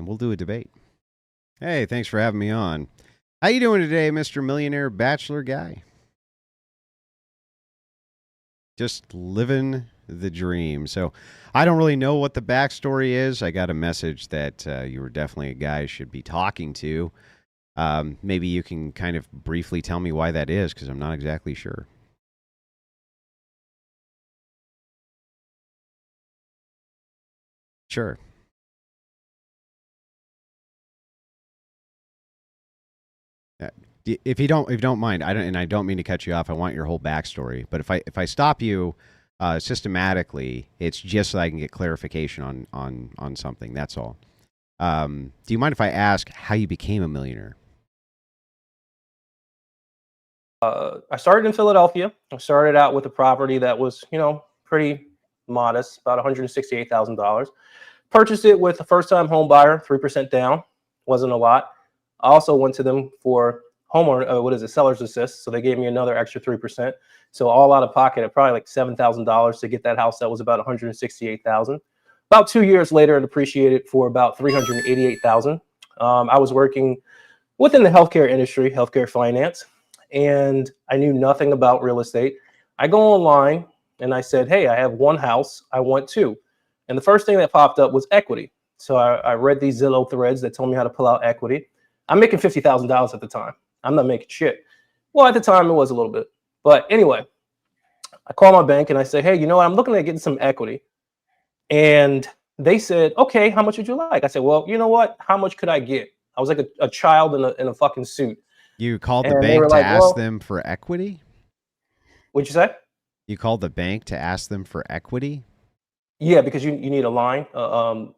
and we'll do a debate. Hey, thanks for having me on. How you doing today, Mr. Millionaire Bachelor guy? Just living the dream. So I don't really know what the backstory is. I got a message that you were definitely a guy I should be talking to. Maybe you can kind of briefly tell me why that is, because I'm not exactly sure. Sure. Uh, if you don't mind, I don't mean to cut you off. I want your whole backstory. But if I stop you systematically, it's just so I can get clarification on something. That's all. Do you mind if I ask how you became a millionaire? I started in Philadelphia. I started out with a property that was, pretty modest, about $168,000. Purchased it with a first-time home buyer, 3% down. Wasn't a lot. I also went to them for homeowner, seller's assist. So they gave me another extra 3%. So all out of pocket at probably like $7,000 to get that house that was about $168,000. About 2 years later, it appreciated for about $388,000. I was working within the healthcare industry, healthcare finance, and I knew nothing about real estate. I go online and I said, hey, I have one house, I want two. And the first thing that popped up was equity. So I read these Zillow threads that told me how to pull out equity. I'm making $50,000 at the time. I'm not making shit. Well, at the time it was a little bit. But anyway, I call my bank and I say, hey, you know what? I'm looking at getting some equity. And they said, okay, how much would you like? I said, well, you know what? How much could I get? I was like a child in a fucking suit. You called the And they bank were to like, ask well, them for equity? what'd you say? You called the bank to ask them for equity? Yeah, because you need a line,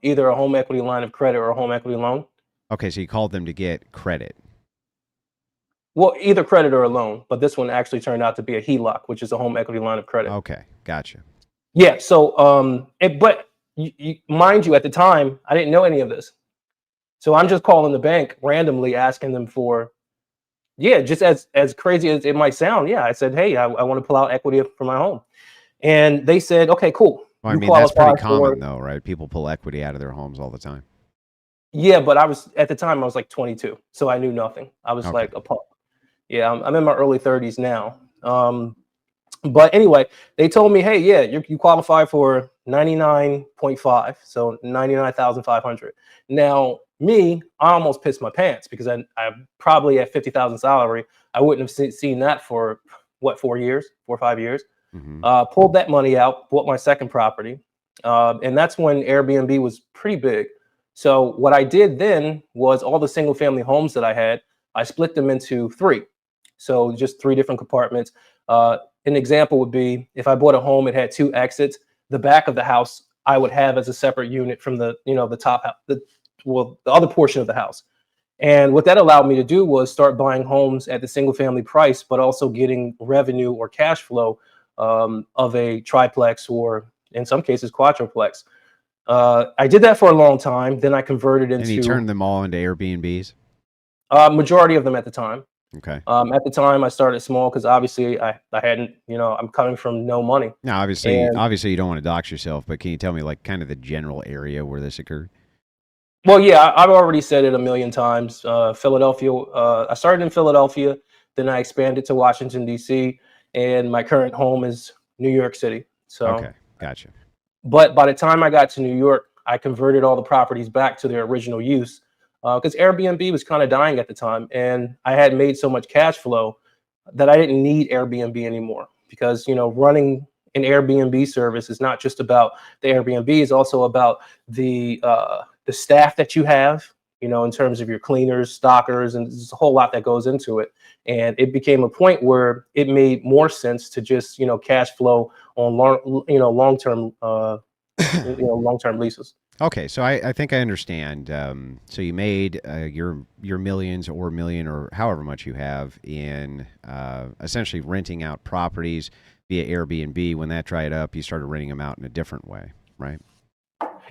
either a home equity line of credit or a home equity loan. Okay, so you called them to get credit. Well, either credit or a loan, but this one actually turned out to be a HELOC, which is a home equity line of credit. Okay, gotcha. Yeah, so but mind you, at the time, I didn't know any of this. So I'm just calling the bank randomly, asking them for, yeah, just as crazy as it might sound. Yeah, I said, hey, I want to pull out equity for my home, and they said, okay, cool. Well, I You mean, that's pretty qualify for. common, though, right? People pull equity out of their homes all the time. Yeah, but I was at the time I was like 22, so I knew nothing. I was Okay. like a pup. Yeah, I'm in my early 30s now. But anyway, they told me, hey, yeah, you qualify for 99.5, so 99,500. Now, me, I almost pissed my pants because I probably at 50,000 salary, I wouldn't have seen that for what, 4 or 5 years. Mm-hmm. Pulled that money out, bought my second property, and that's when Airbnb was pretty big. So what I did then was all the single family homes that I had, I split them into three. So just three different compartments. An example would be if I bought a home, it had two exits. The back of the house I would have as a separate unit from the top, the other portion of the house. And what that allowed me to do was start buying homes at the single family price, but also getting revenue or cash flow of a triplex or in some cases quadruplex. I did that for a long time. Then I converted into. And you turned them all into Airbnbs? Majority of them at the time. Okay. At the time, I started small because obviously I hadn't, I'm coming from no money. Now, obviously, you don't want to dox yourself, but can you tell me like kind of the general area where this occurred? Well, yeah, I've already said it a million times. Philadelphia. I started in Philadelphia, then I expanded to Washington D.C., and my current home is New York City. So, okay, gotcha. But by the time I got to New York, I converted all the properties back to their original use. Because Airbnb was kind of dying at the time, and I had made so much cash flow that I didn't need Airbnb anymore. Because running an Airbnb service is not just about the Airbnb; it's also about the staff that you have. In terms of your cleaners, stockers, and there's a whole lot that goes into it. And it became a point where it made more sense to just cash flow on long-term long-term leases. Okay, so I think I understand. So you made your millions or million or however much you have in essentially renting out properties via Airbnb. When that dried up, you started renting them out in a different way, right?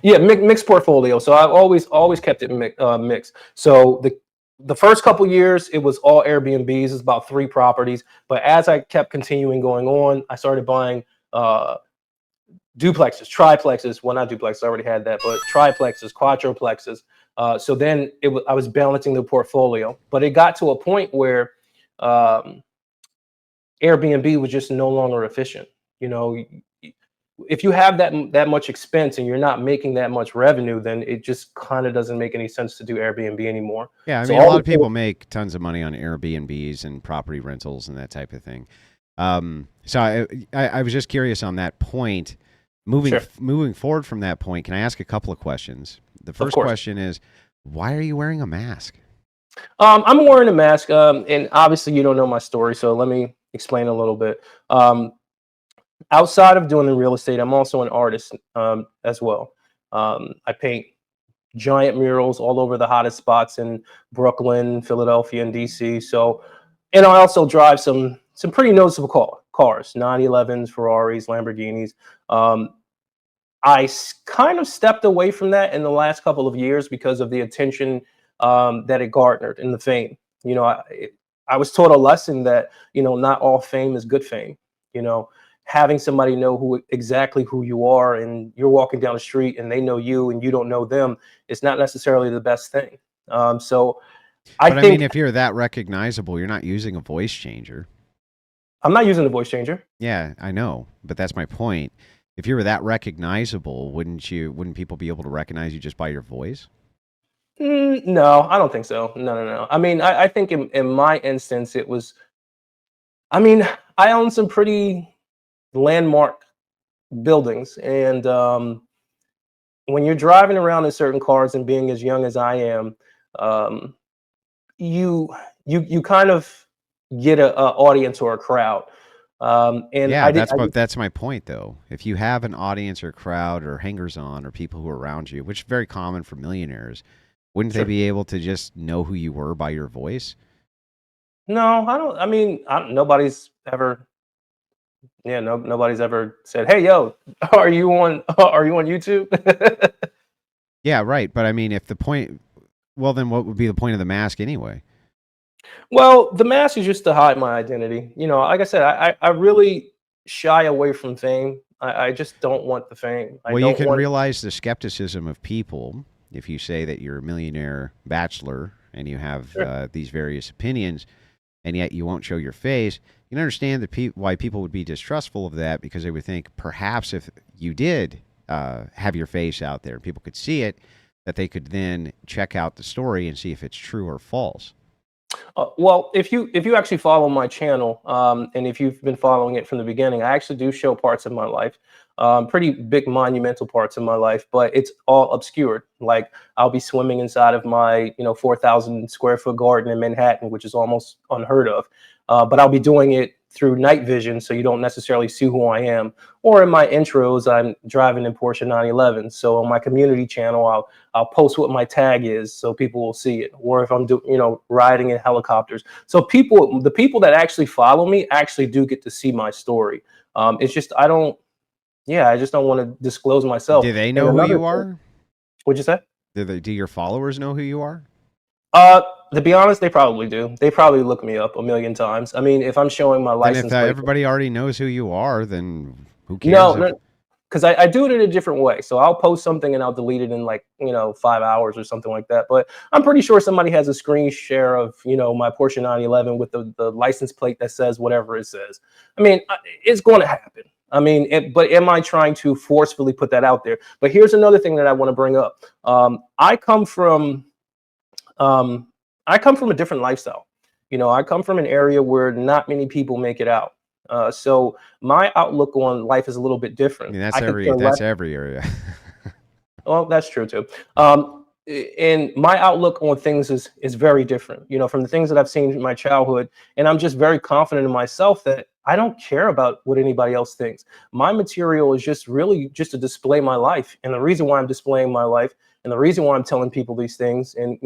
Yeah, mixed portfolio. So I've always kept it mixed. So the first couple years, it was all Airbnbs. It's about 3 properties. But as I kept continuing going on, I started buying duplexes, triplexes. Well, not duplexes, I already had that, but triplexes, quadruplexes. So then I was balancing the portfolio, but it got to a point where um, Airbnb was just no longer efficient. You know, if you have that much expense and you're not making that much revenue, then it just kind of doesn't make any sense to do Airbnb anymore. Yeah, I So mean, a all lot the of people make tons of money on Airbnbs and property rentals and that type of thing. So I was just curious on that point. sure, Moving forward from that point, can I ask a couple of questions? The of first course. question is, why are you wearing a mask? I'm wearing a mask, and obviously you don't know my story, so let me explain a little bit. Um, Outside of doing the real estate, I'm also an artist as well. I paint giant murals all over the hottest spots in Brooklyn, Philadelphia, and DC. So, and I also drive some pretty noticeable cars, 911s, Ferraris, Lamborghinis. Um, kind of stepped away from that in the last couple of years because of the attention that it garnered and the fame. You know, I was taught a lesson that, not all fame is good fame. You know, having somebody know exactly who you are, and you're walking down the street and they know you and you don't know them, is not necessarily the best thing. So I But I mean, think if you're that recognizable, you're not using a voice changer. I'm not using the voice changer. Yeah, I know, but that's my point. If you were that recognizable, wouldn't people be able to recognize you just by your voice? No, I don't think so. No, no, no. I mean, I think in my instance, it was, I mean, I own some pretty landmark buildings, and when you're driving around in certain cars and being as young as I am, um, you you kind of get a audience or a crowd. And Yeah, I did, that's my point though. If you have an audience or crowd or hangers on or people who are around you, which is very common for millionaires, wouldn't they sure. be able to just know who you were by your voice? No, I don't. I mean, nobody's ever. Yeah, no, nobody's ever said, "Hey, yo, are you on? Are you on YouTube?" Yeah, right. But I mean, if the point, well, then what would be the point of the mask anyway? Well, the mask is just to hide my identity. Like I said, I really shy away from fame. I just don't want the fame. I Well, you don't can want. realize the skepticism of people if you say that you're a millionaire bachelor and you have Sure. these various opinions, and yet you won't show your face. You can understand why people would be distrustful of that because they would think perhaps if you did have your face out there and people could see it, that they could then check out the story and see if it's true or false. Well, if you actually follow my channel, and if you've been following it from the beginning, I actually do show parts of my life, pretty big monumental parts of my life, but it's all obscured. Like I'll be swimming inside of my 4,000 square foot garden in Manhattan, which is almost unheard of. But I'll be doing it through night vision, so you don't necessarily see who I am. Or in my intros, I'm driving in Porsche 911. So on my community channel, I'll post what my tag is so people will see it. Or if I'm riding in helicopters. So the people that actually follow me actually do get to see my story. It's just I just don't want to disclose myself. Do they And know who another you thing, are? what'd you say? Do your followers know who you are? Uh, to be honest, they probably do. They probably look me up a million times. I mean, if I'm showing my Then if license plate, everybody already knows who you are, then who cares no, if no, because I do it in a different way. So I'll post something and I'll delete it in like 5 hours or something like that. But I'm pretty sure somebody has a screen share of my Porsche 911 with the license plate that says whatever it says. I mean, it's going to happen. I mean, but am I trying to forcefully put that out there? But here's another thing that I want to bring up. Um, I come from a different lifestyle. I come from an area where not many people make it out. So my outlook on life is a little bit I different. mean, I could care less. that's every area. Well, that's true too. And my outlook on things is very different. From the things that I've seen in my childhood, and I'm just very confident in myself that I don't care about what anybody else thinks. My material is just really just to display my life, and the reason why I'm displaying my life, and the reason why I'm telling people these things, and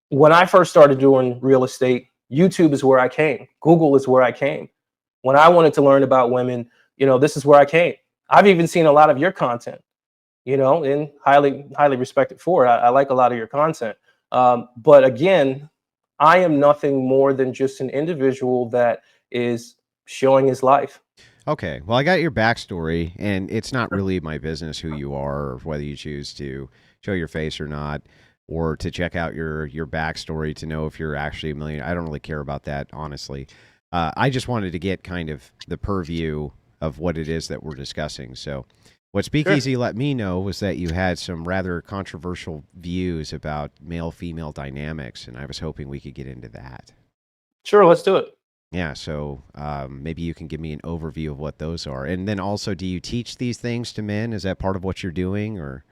when I first started doing real estate, YouTube is where I came. Google is where I came. When I wanted to learn about women, this is where I came. I've even seen a lot of your content, and highly respected for it. I like a lot of your content. But again, I am nothing more than just an individual that is showing his life. Okay, well, I got your backstory, and it's not really my business who you are or whether you choose to show your face or not, or to check out your backstory to know if you're actually a millionaire. I don't really care about that, honestly. I just wanted to get kind of the purview of what it is that we're discussing. So what Speakeasy let me know was that you had some rather controversial views about male-female dynamics, and I was hoping we could get into that. Sure, let's do it. Yeah, so maybe you can give me an overview of what those are. And then also, do you teach these things to men? Is that part of what you're doing, or?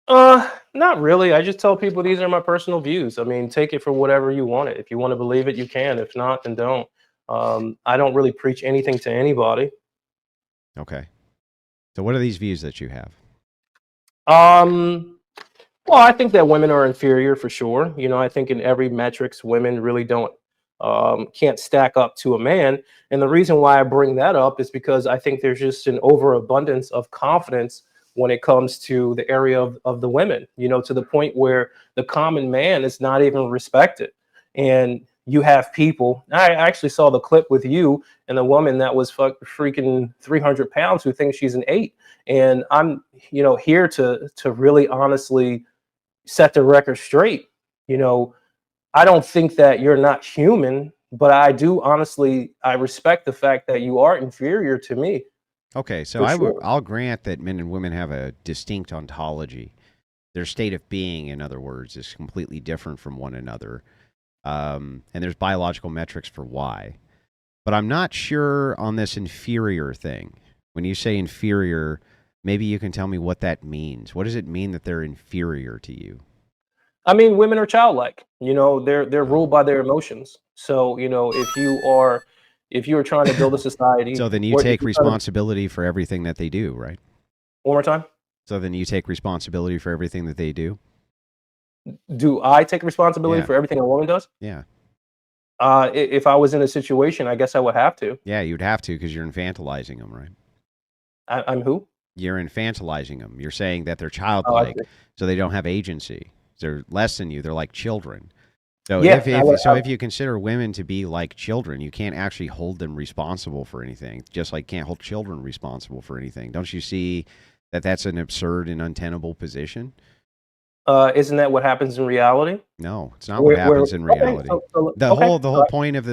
Not really. I just tell people these are my personal views. I mean, take it for whatever you want it. If you want to believe it, you can. If not, then don't. I don't really preach anything to anybody. Okay. So what are these views that you have? Well, I think that women are inferior for sure. You know, I think in every metrics, women really can't stack up to a man. And the reason why I bring that up is because I think there's just an overabundance of confidence when it comes to the area of the women, you know, to the point where the common man is not even respected. And you have people, I actually saw the clip with you and a woman that was freaking 300 pounds who thinks she's an 8. And I'm, you know, here to really honestly set the record straight. You know, I don't think that you're not human, but I do honestly, I respect the fact that you are inferior to me. Okay, so I'll grant that men and women have a distinct ontology. Their state of being, in other words, is completely different from one another. And there's biological metrics for why. But I'm not sure on this inferior thing. When you say inferior, maybe you can tell me what that means. What does it mean that they're inferior to you? I mean, women are childlike. You know, they're ruled by their emotions. So, you know, if you are trying to build a society, so then you take responsibility for everything that they do, right? One more time. So then you take responsibility for everything that they do? Do I take responsibility for everything a woman does? Yeah. If I was in a situation, I guess I would have to. Yeah, you'd have to because you're infantilizing them, right? I'm who? You're infantilizing them. You're saying that they're childlike, so they don't have agency. They're less than you. They're like children. So if you consider women to be like children, you can't actually hold them responsible for anything, just like you can't hold children responsible for anything. Don't you see that that's an absurd and untenable position? Isn't that what happens in reality? No, it's not what happens in reality. The whole point of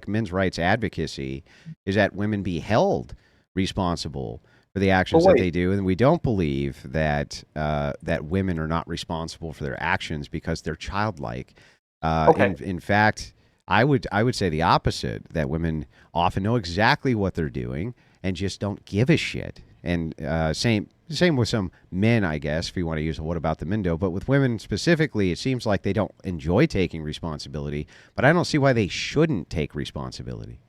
men's rights advocacy is that women be held responsible for the actions that they do, and we don't believe that that women are not responsible for their actions because they're childlike. In fact, I would say the opposite, that women often know exactly what they're doing and just don't give a shit. And same with some men, I guess, if you want to use a what about the Mindo. But with women specifically, it seems like they don't enjoy taking responsibility, but I don't see why they shouldn't take responsibility.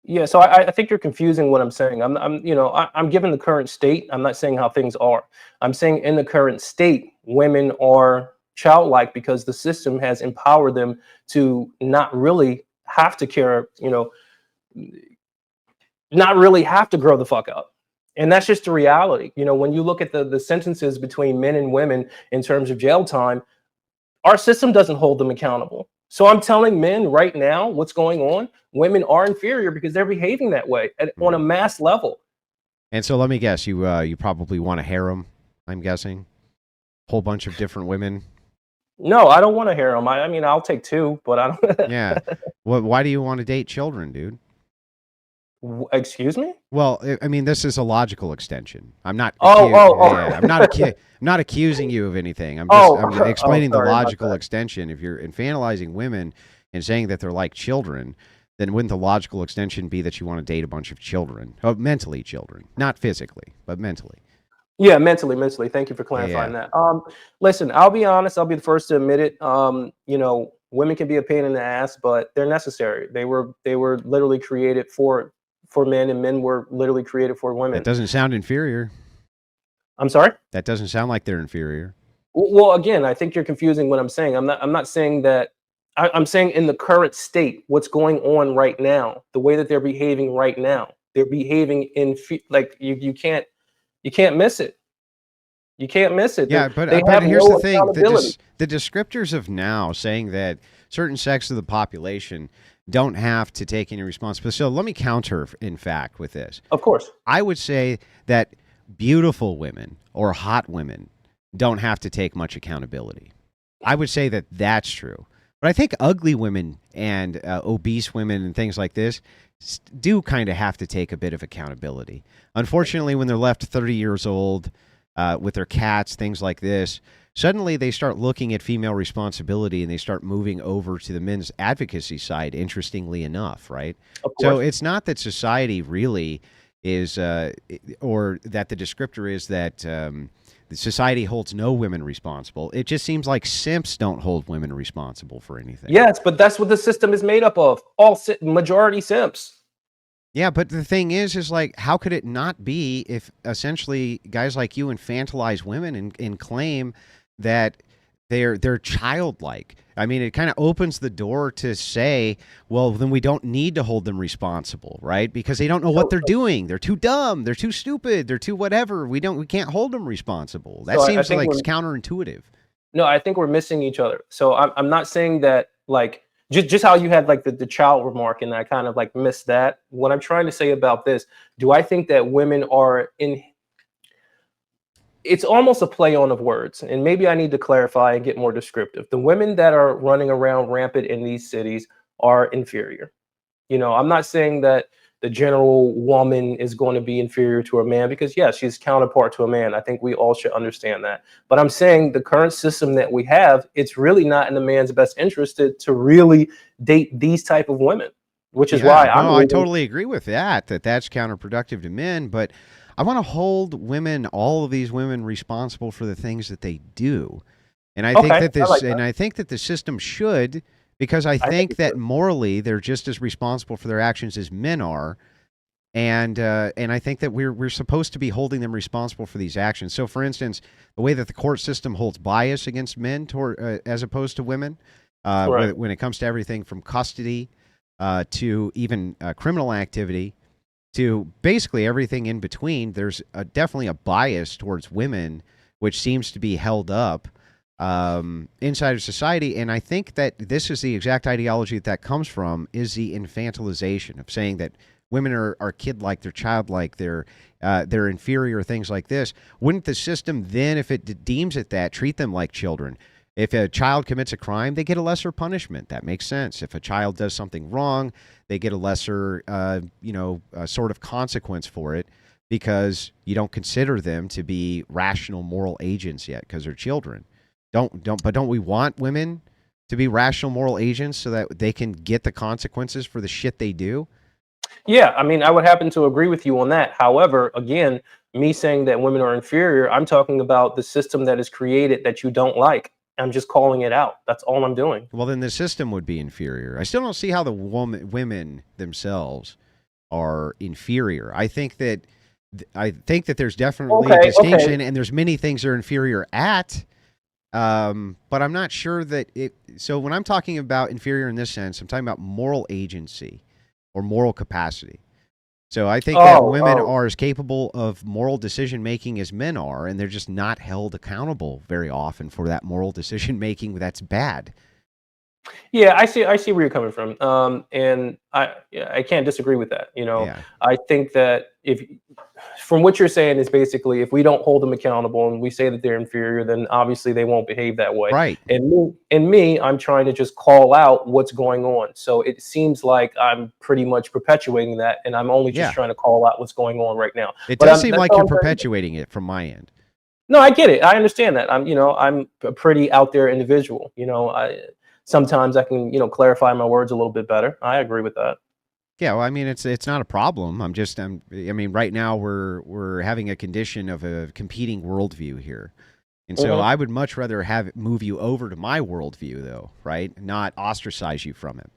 Yeah, so I think you're confusing what I'm saying. I'm given the current state. I'm not saying how things are. I'm saying in the current state, women are childlike because the system has empowered them to not really have to care, you know, not really have to grow the fuck up. And that's just the reality. You know, when you look at the sentences between men and women in terms of jail time, our system doesn't hold them accountable. So I'm telling men right now what's going on. Women are inferior because they're behaving that way on a mass level. And so let me guess, you probably want a harem, I'm guessing? Whole bunch of different women? No, I don't want a harem. I mean, I'll take 2, but I don't. Yeah. Well, why do you want to date children, dude? Excuse me? Well, I mean, this is a logical extension. I'm not. I'm not accusing you of anything. I'm explaining the logical extension. If you're infantilizing women and saying that they're like children, then wouldn't the logical extension be that you want to date a bunch of children, mentally children, not physically, but mentally? Yeah, mentally. Thank you for clarifying that. Listen, I'll be honest. I'll be the first to admit it. You know, women can be a pain in the ass, but they're necessary. They were literally created for men, and men were literally created for women. That doesn't sound inferior. I'm sorry? That doesn't sound like they're inferior. Well, again, I think you're confusing what I'm saying. I'm not saying that. I'm saying in the current state, what's going on right now, the way that they're behaving right now, they're behaving like you can't miss it. You can't miss it. Yeah, but here's the thing: the descriptors of now saying that certain sects of the population don't have to take any responsibility. So let me counter, in fact, with this. Of course. I would say that beautiful women or hot women don't have to take much accountability. I would say that that's true. But I think ugly women and obese women and things like this do kind of have to take a bit of accountability. Unfortunately, when they're left 30 years old with their cats, things like this, suddenly they start looking at female responsibility and they start moving over to the men's advocacy side, interestingly enough, right? Of So course. it's not that society really is, or that the descriptor is that society holds no women responsible. It just seems like simps don't hold women responsible for anything. Yes, but that's what the system is made up of. Majority simps. Yeah, but the thing is like, how could it not be if essentially guys like you infantilize women and claim that they're childlike? I mean, it kind of opens the door to say, well, then we don't need to hold them responsible, right? Because they don't know what they're doing. They're too dumb. They're too stupid. They're too whatever. We can't hold them responsible. That So I seems think like we're it's counterintuitive. no, I think we're missing each other. So I'm not saying that like just how you had like the child remark and I kind of like missed that. What I'm trying to say about this, do I think that women are in it's almost a play on of words, and maybe I need to clarify and get more descriptive. The women that are running around rampant in these cities are inferior. I'm not saying that the general woman is going to be inferior to a man because, yes, she's counterpart to a man. I think we all should understand that. But I'm saying the current system that we have, it's really not in the man's best interest to really date these type of women, which is why I'm I leaving. totally agree with that's counterproductive to men, but I want to hold women, all of these women, responsible for the things that they do. And I think Okay, that I like that. the system should, because I I think think it's that good. morally they're just as responsible for their actions as men are. And I think that we're supposed to be holding them responsible for these actions. So, for instance, the way that the court system holds bias against men toward as opposed to women, Right. when it comes to everything from custody to even criminal activity to basically everything in between, there's definitely a bias towards women, which seems to be held up inside of society. And I think that this is the exact ideology that comes from is the infantilization of saying that women are kid-like, they're childlike, they're inferior, things like this. Wouldn't the system then, if it deems it that, treat them like children? If a child commits a crime, they get a lesser punishment. That makes sense. If a child does something wrong, they get a lesser, sort of consequence for it because you don't consider them to be rational moral agents yet because they're children. Don't we want women to be rational moral agents so that they can get the consequences for the shit they do? Yeah, I mean, I would happen to agree with you on that. However, again, me saying that women are inferior, I'm talking about the system that is created that you don't like. I'm just calling it out. That's all I'm doing. Well, then the system would be inferior. I still don't see how the women themselves are inferior. I think that there's definitely a Okay, okay. distinction, and there's many things they're inferior at. But I'm not sure that it. So when I'm talking about inferior in this sense, I'm talking about moral agency or moral capacity. So I think that Oh, women oh. are as capable of moral decision making as men are, and they're just not held accountable very often for that moral decision making that's bad. Yeah, I see where you're coming from. And yeah, I can't disagree with that. Yeah. I think that if from what you're saying is basically if we don't hold them accountable and we say that they're inferior, then obviously they won't behave that way. Right. And me, I'm trying to just call out what's going on. So it seems like I'm pretty much perpetuating that, and I'm only just Yeah. trying to call out what's going on right now. It But does seem that's like all you're I'm trying to do. perpetuating it from my end. No, I get it. I understand that. I'm a pretty out there individual. I sometimes I can, clarify my words a little bit better. I agree with that. Yeah, well, I mean, it's not a problem. I mean, right now we're having a condition of a competing worldview here, and so Hmm. I would much rather have it move you over to my worldview, though, right? Not ostracize you from it.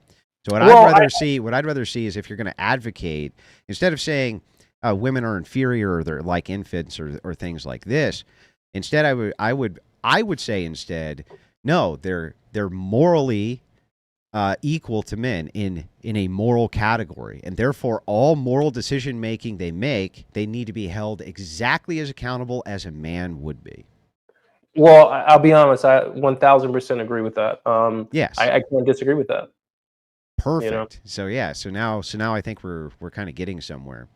So Well, what I'd rather see is if you're going to advocate instead of saying women are inferior or they're like infants or things like this. Instead, I would say instead, no, they're morally equal to men in a moral category, and therefore all moral decision making they make, they need to be held exactly as accountable as a man would be. I'll be honest. I 1,000% agree with that. Yes, I can't disagree with that. You know, perfect. So yeah, so now I think we're kind of getting somewhere.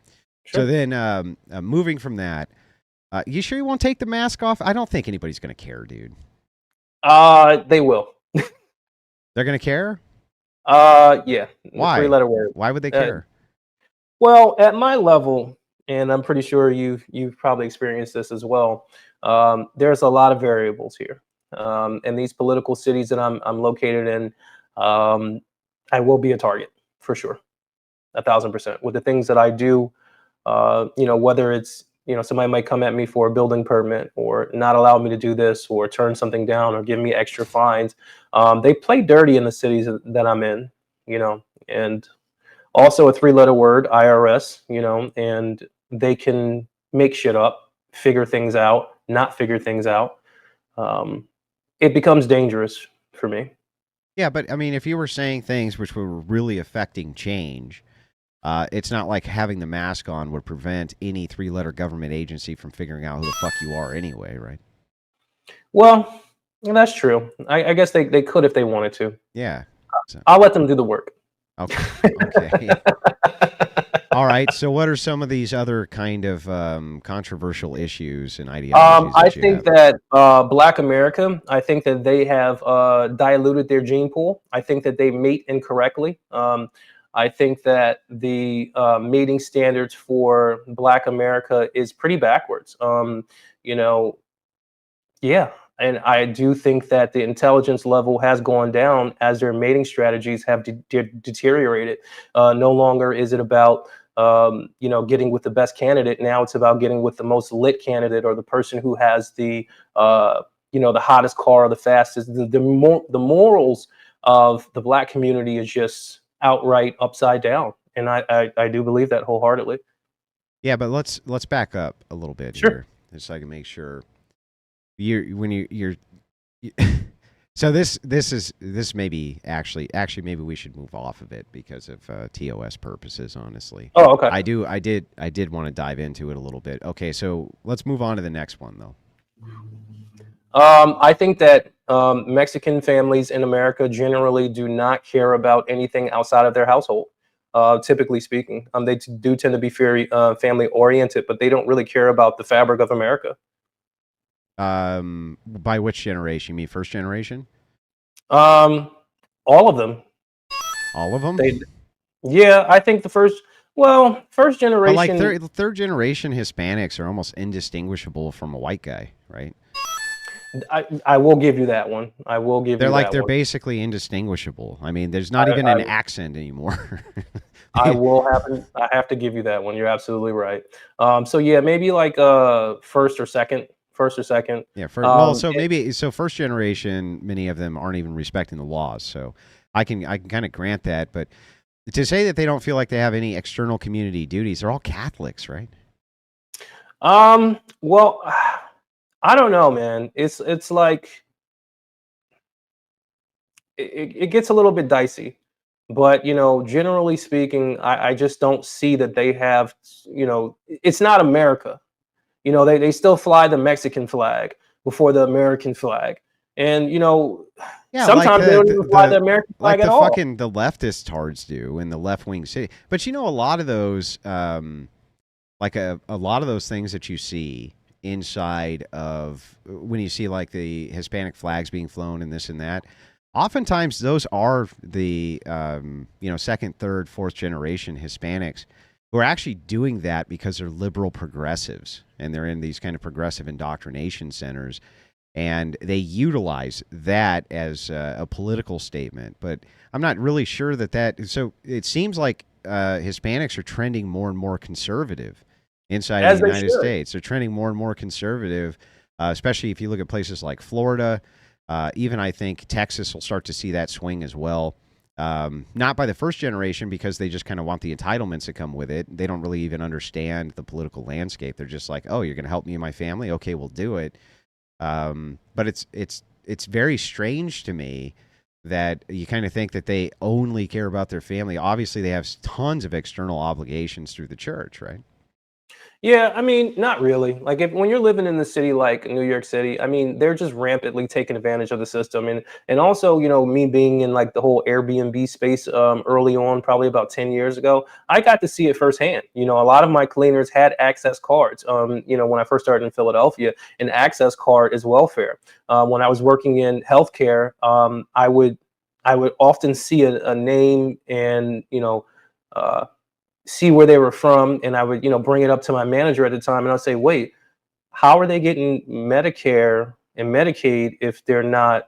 So sure. then, moving from that. You sure you won't take the mask off? I don't think anybody's going to care, dude. They will. They're going to care? Yeah. Why? Three-letter word. Why would they Uh, care? well, at my level, and I'm pretty sure you've probably experienced this as well. There's a lot of variables here. In these political cities that I'm located in, um, I will be a target for sure, 1,000%. With the things that I do, whether it's somebody might come at me for a building permit or not allow me to do this or turn something down or give me extra fines. They play dirty in the cities that I'm in, and also a three-letter word, IRS, and they can make shit up, figure things out, not figure things out. Um, it becomes dangerous for me. Yeah, but I mean, if you were saying things which were really affecting change, it's not like having the mask on would prevent any three-letter government agency from figuring out who the fuck you are anyway, right? Well, that's true. I guess they could if they wanted to. Yeah. So, I'll let them do the work. okay. Okay. All right. So, what are some of these other kind of controversial issues and ideologies I that you think have? that Black America, I think that they have diluted their gene pool. I think that they mate incorrectly. I think that the mating standards for Black America is pretty backwards. You know, yeah. And I do think that the intelligence level has gone down as their mating strategies have deteriorated. No longer is it about getting with the best candidate. Now it's about getting with the most lit candidate or the person who has the hottest car or the fastest. The morals of the Black community is just outright upside down, and I do believe that wholeheartedly. Yeah, but let's back up a little bit Sure. here, just so I can make sure you're so this may be actually maybe we should move off of it because of TOS purposes. Honestly, Oh, okay. I did want to dive into it a little bit. Okay, so let's move on to the next one though. I think that Mexican families in America generally do not care about anything outside of their household. Typically speaking, they do tend to be very family oriented, but they don't really care about the fabric of America. By which generation? You mean first generation? Um, all of them. All of them? They, yeah, I think first But like generation. third generation Hispanics are almost indistinguishable from a white guy, right? I will give you that one. I will give you that They're one. basically indistinguishable. I mean, there's I, not even I, an accent anymore. I have to give you that one. You're absolutely right. So yeah, maybe like first or second. Yeah, Um, so maybe so first generation, many of them aren't even respecting the laws. So I can kind of grant that, but to say that they don't feel like they have any external community duties, they're all Catholics, right? well, I don't know, man. It's like it gets a little bit dicey, but generally speaking, I just don't see that they have. It's not America. They still fly the Mexican flag before the American flag, and Yeah, like sometimes they don't even fly the American flag at the all. fucking the leftist tards do in the left wing city. But a lot of those like a lot of those things that you see inside of when you see like the Hispanic flags being flown and this and that, oftentimes those are the second, third, fourth generation Hispanics who are actually doing that because they're liberal progressives and they're in these kind of progressive indoctrination centers and they utilize that as a political statement. But I'm not really sure that. So it seems like Hispanics are trending more and more conservative inside of the As they United should. States. They're trending more and more conservative, especially if you look at places like Florida. Even I think Texas will start to see that swing as well. Not by the first generation because they just kind of want the entitlements that come with it. They don't really even understand the political landscape. They're just like, oh, you're going to help me and my family? Okay, we'll do it. But it's very strange to me that you kind of think that they only care about their family. Obviously, they have tons of external obligations through the church, right? Yeah, I mean, not really. Like if when you're living in the city like New York City, I mean, they're just rampantly taking advantage of the system. And also, me being in like the whole Airbnb space early on, probably about 10 years ago, I got to see it firsthand. A lot of my cleaners had access cards. When I first started in Philadelphia, an access card is welfare. When I was working in healthcare, I would often see a name and uh, see where they were from, and I would bring it up to my manager at the time, and I'd say, wait, how are they getting Medicare and Medicaid if they're not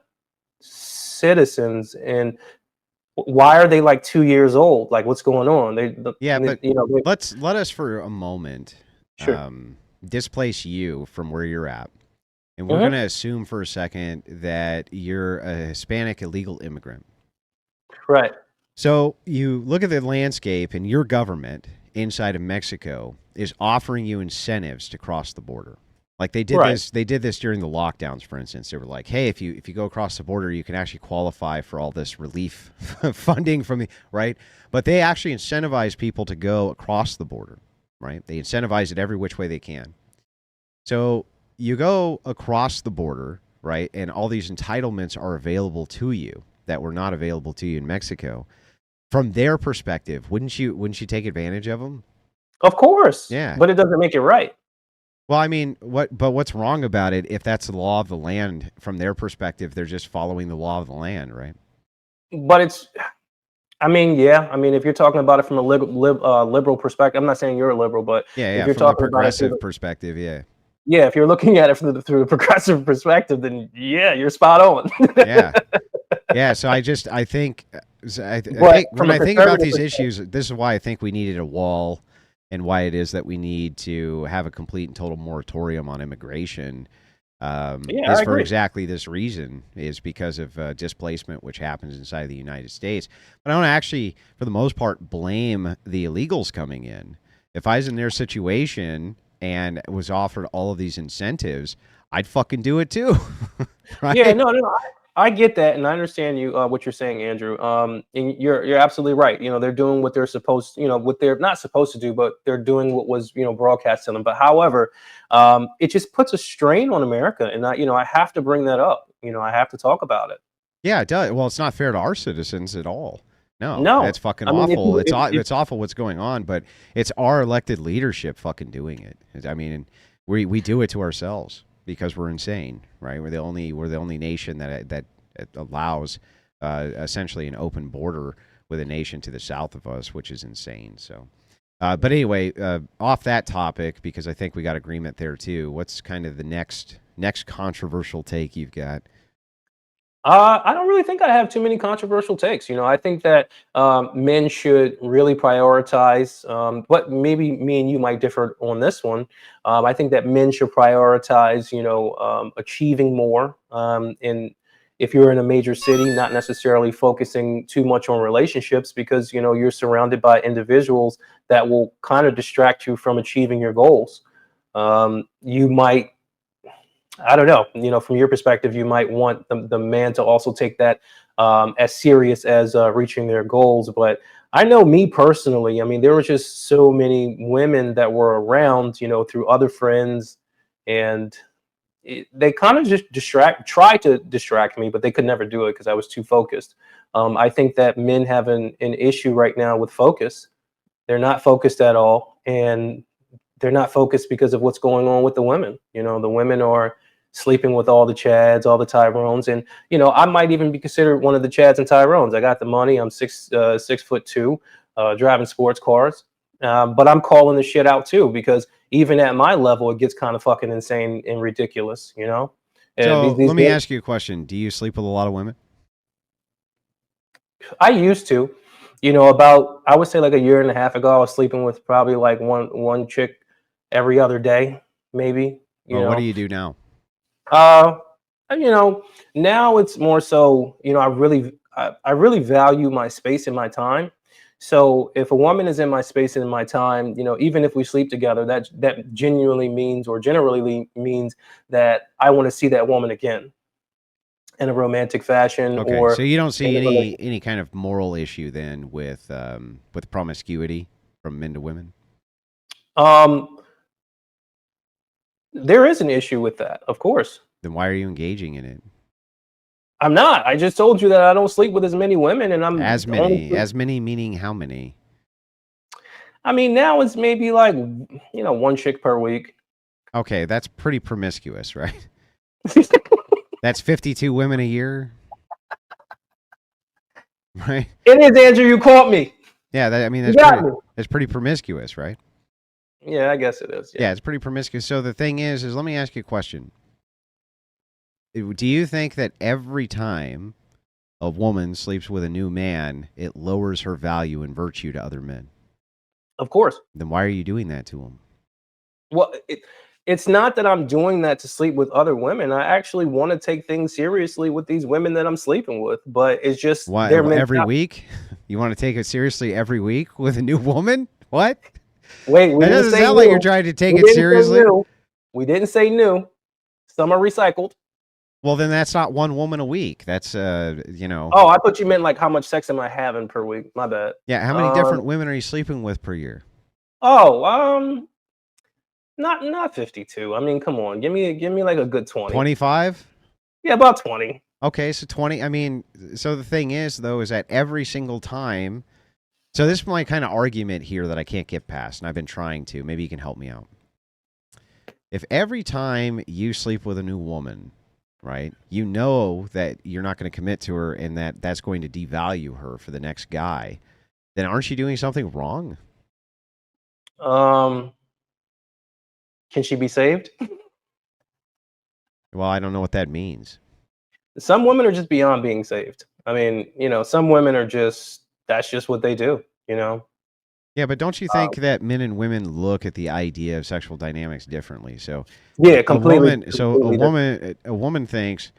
citizens, and why are they like 2 years old? Like, what's going on? Yeah, but They, let us for a moment sure. displace you from where you're at. And we're going Hmm. to assume for a second that you're a Hispanic illegal immigrant. Right. So you look at the landscape, and your government inside of Mexico is offering you incentives to cross the border. Like they did Right. this, they did this during the lockdowns, for instance. They were like, "Hey, if you go across the border, you can actually qualify for all this relief funding from the right." But they actually incentivize people to go across the border, right? They incentivize it every which way they can. So you go across the border, right, and all these entitlements are available to you that were not available to you in Mexico. From their perspective, wouldn't you take advantage of them? Of course, Yeah. but it doesn't make it right. Well, I mean, what's wrong about it if that's the law of the land from their perspective? They're just following the law of the land, right? But I mean, yeah. I mean, if you're talking about it from a liberal perspective, I'm not saying you're a liberal, but Yeah, if yeah. you're From the talking about it through progressive perspective, yeah, yeah, if you're looking at it through the progressive perspective, then yeah, you're spot on. yeah, yeah. So I think I But think when from a I think about conservative these perspective, issues, this is why I think we needed a wall, and why it is that we need to have a complete and total moratorium on immigration. yeah, Is I for agree. exactly this reason, is because of displacement, which happens inside the United States. But I don't actually, for the most part, blame the illegals coming in. If I was in their situation and was offered all of these incentives, I'd fucking do it too, Yeah, right? no, no, no. I get that, and I understand you what you're saying, Andrew. And you're absolutely right. They're doing what they're supposed, what they're not supposed to do, but they're doing what was broadcast to them. But however, it just puts a strain on America, and I have to bring that up. I have to talk about it. Yeah, it does. Well, it's not fair to our citizens at all. No, No, it's fucking I mean, if awful. you if It's awful what's going on, but it's our elected leadership fucking doing it. I mean, we do it to ourselves because we're insane, right? We're the only nation that allows essentially an open border with a nation to the south of us, which is insane. So, but anyway, off that topic, because I think we got agreement there too. What's kind of the next controversial take you've got? I don't really think I have too many controversial takes. I think that men should really prioritize, but maybe me and you might differ on this one. I think that men should prioritize, achieving more. And if you're in a major city, not necessarily focusing too much on relationships because, you're surrounded by individuals that will kind of distract you from achieving your goals. You might I don't know. From your perspective, you might want the man to also take that as serious as reaching their goals. But I know me personally, I mean, there were just so many women that were around, through other friends, and they kind of just try to distract me, but they could never do it because I was too focused. I think that men have an issue right now with focus. They're not focused at all. And they're not focused because of what's going on with the women. The women are sleeping with all the Chads, all the Tyrones, and I might even be considered one of the Chads and Tyrones. I got the money. I'm 6'2", driving sports cars, but I'm calling the shit out too because even at my level, it gets kind of fucking insane and ridiculous. So These let me ask you a question. Do you sleep with a lot of women? I used to. About I would say like a year and a half ago, I was sleeping with probably like one chick every other day, maybe. Well, what do you do now? Uh, you know, now it's more so, I really value my space and my time. So if a woman is in my space and in my time, even if we sleep together, that genuinely means or generally means that I want to see that woman again in a romantic fashion Okay, so or you don't in see a any relationship. any kind of moral issue then with promiscuity from men to women? Um, There is an issue with that, of course. Then why are you engaging in it? I'm not. I just told you that I don't sleep with as many women, and I'm As many, as many meaning how many? I mean, now it's maybe like, you know, one chick per week. Okay, that's pretty promiscuous, right? That's 52 women a year, right? It is, Andrew. You caught me. Yeah, I mean, You got me. that's pretty promiscuous, right? Yeah, I guess it is. Yeah, it's pretty promiscuous. So the thing is let me ask you a question. Do you think that every time a woman sleeps with a new man, it lowers her value and virtue to other men? Of course. Then why are you doing that to them? Well, it's not that I'm doing that to sleep with other women. I actually want to take things seriously with these women that I'm sleeping with, but it's just Why every week? You want to take it seriously every week with a new woman? What? Wait, that doesn't sound like you're trying to take it seriously. We didn't say new. Some are recycled. Well, then that's not one woman a week. That's you know. Oh, I thought you meant like how much sex am I having per week? My bad. Yeah, how many different women are you sleeping with per year? Oh, not 52. I mean, come on. Give me like a good 20. 25? Yeah, about 20. Okay, so 20. I mean, so the thing is though is that every single time. So this is my kind of argument here that I can't get past, and I've been trying to. Maybe you can help me out. If every time you sleep with a new woman, right, you know that you're not going to commit to her and that that's going to devalue her for the next guy, then aren't you doing something wrong? Can she be saved? Well, I don't know what that means. Some women are just beyond being saved. I mean, you know, some women are just, that's just what they do, you know? Yeah, but don't you think that men and women look at the idea of sexual dynamics differently? So yeah, completely. A woman thinks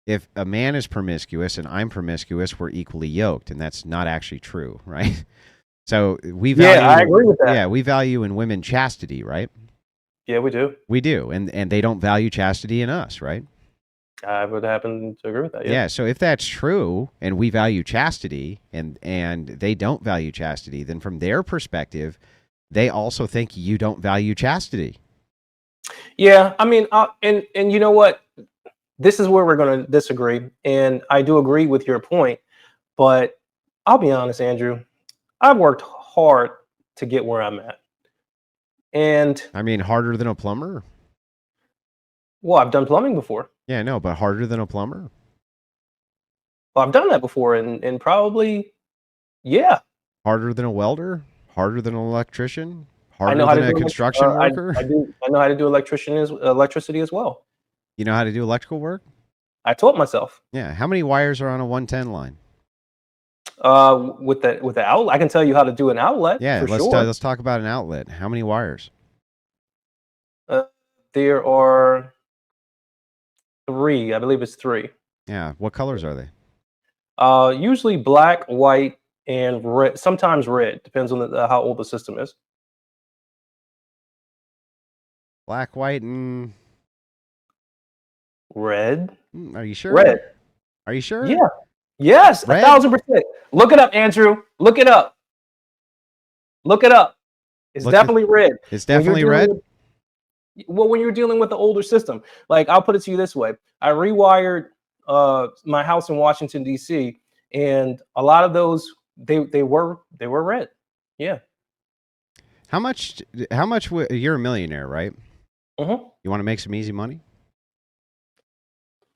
if a man is promiscuous and I'm promiscuous, we're equally yoked, and that's not actually true, right? So we value. Yeah, I agree with that. Yeah, we value in women chastity, right? Yeah, we do. We do, and they don't value chastity in us, right? I would happen to agree with that. Yeah. So if that's true, and we value chastity, and they don't value chastity, then from their perspective, they also think you don't value chastity. Yeah, I mean, and you know what? This is where we're going to disagree, and I do agree with your point, but I'll be honest, Andrew. I've worked hard to get where I'm at, and I mean, harder than a plumber. Well, I've done plumbing before. Yeah, no, but harder than a plumber? Well, I've done that before, and probably, yeah. Harder than a welder? Harder than an electrician? Harder than a construction worker? I know how to do electricity as well. You know how to do electrical work? I taught myself. Yeah. How many wires are on a 110 line? With the outlet, I can tell you how to do an outlet. Yeah, for let's talk about an outlet. How many wires? There are 3. I believe it's 3. Yeah. What colors are they? Usually black, white, and red. Sometimes red. Depends on how old the system is. Black, white, and red. Are you sure? Red. Are you sure? Yeah. Yes. Red? 1,000%. Look it up, Andrew. Look it up. Look it up. It's definitely red. It's definitely red. Well, when you're dealing with the older system, like I'll put it to you this way: I rewired my house in Washington D.C., and a lot of those they were red. Yeah. How much? You're a millionaire, right? Mm-hmm. You want to make some easy money?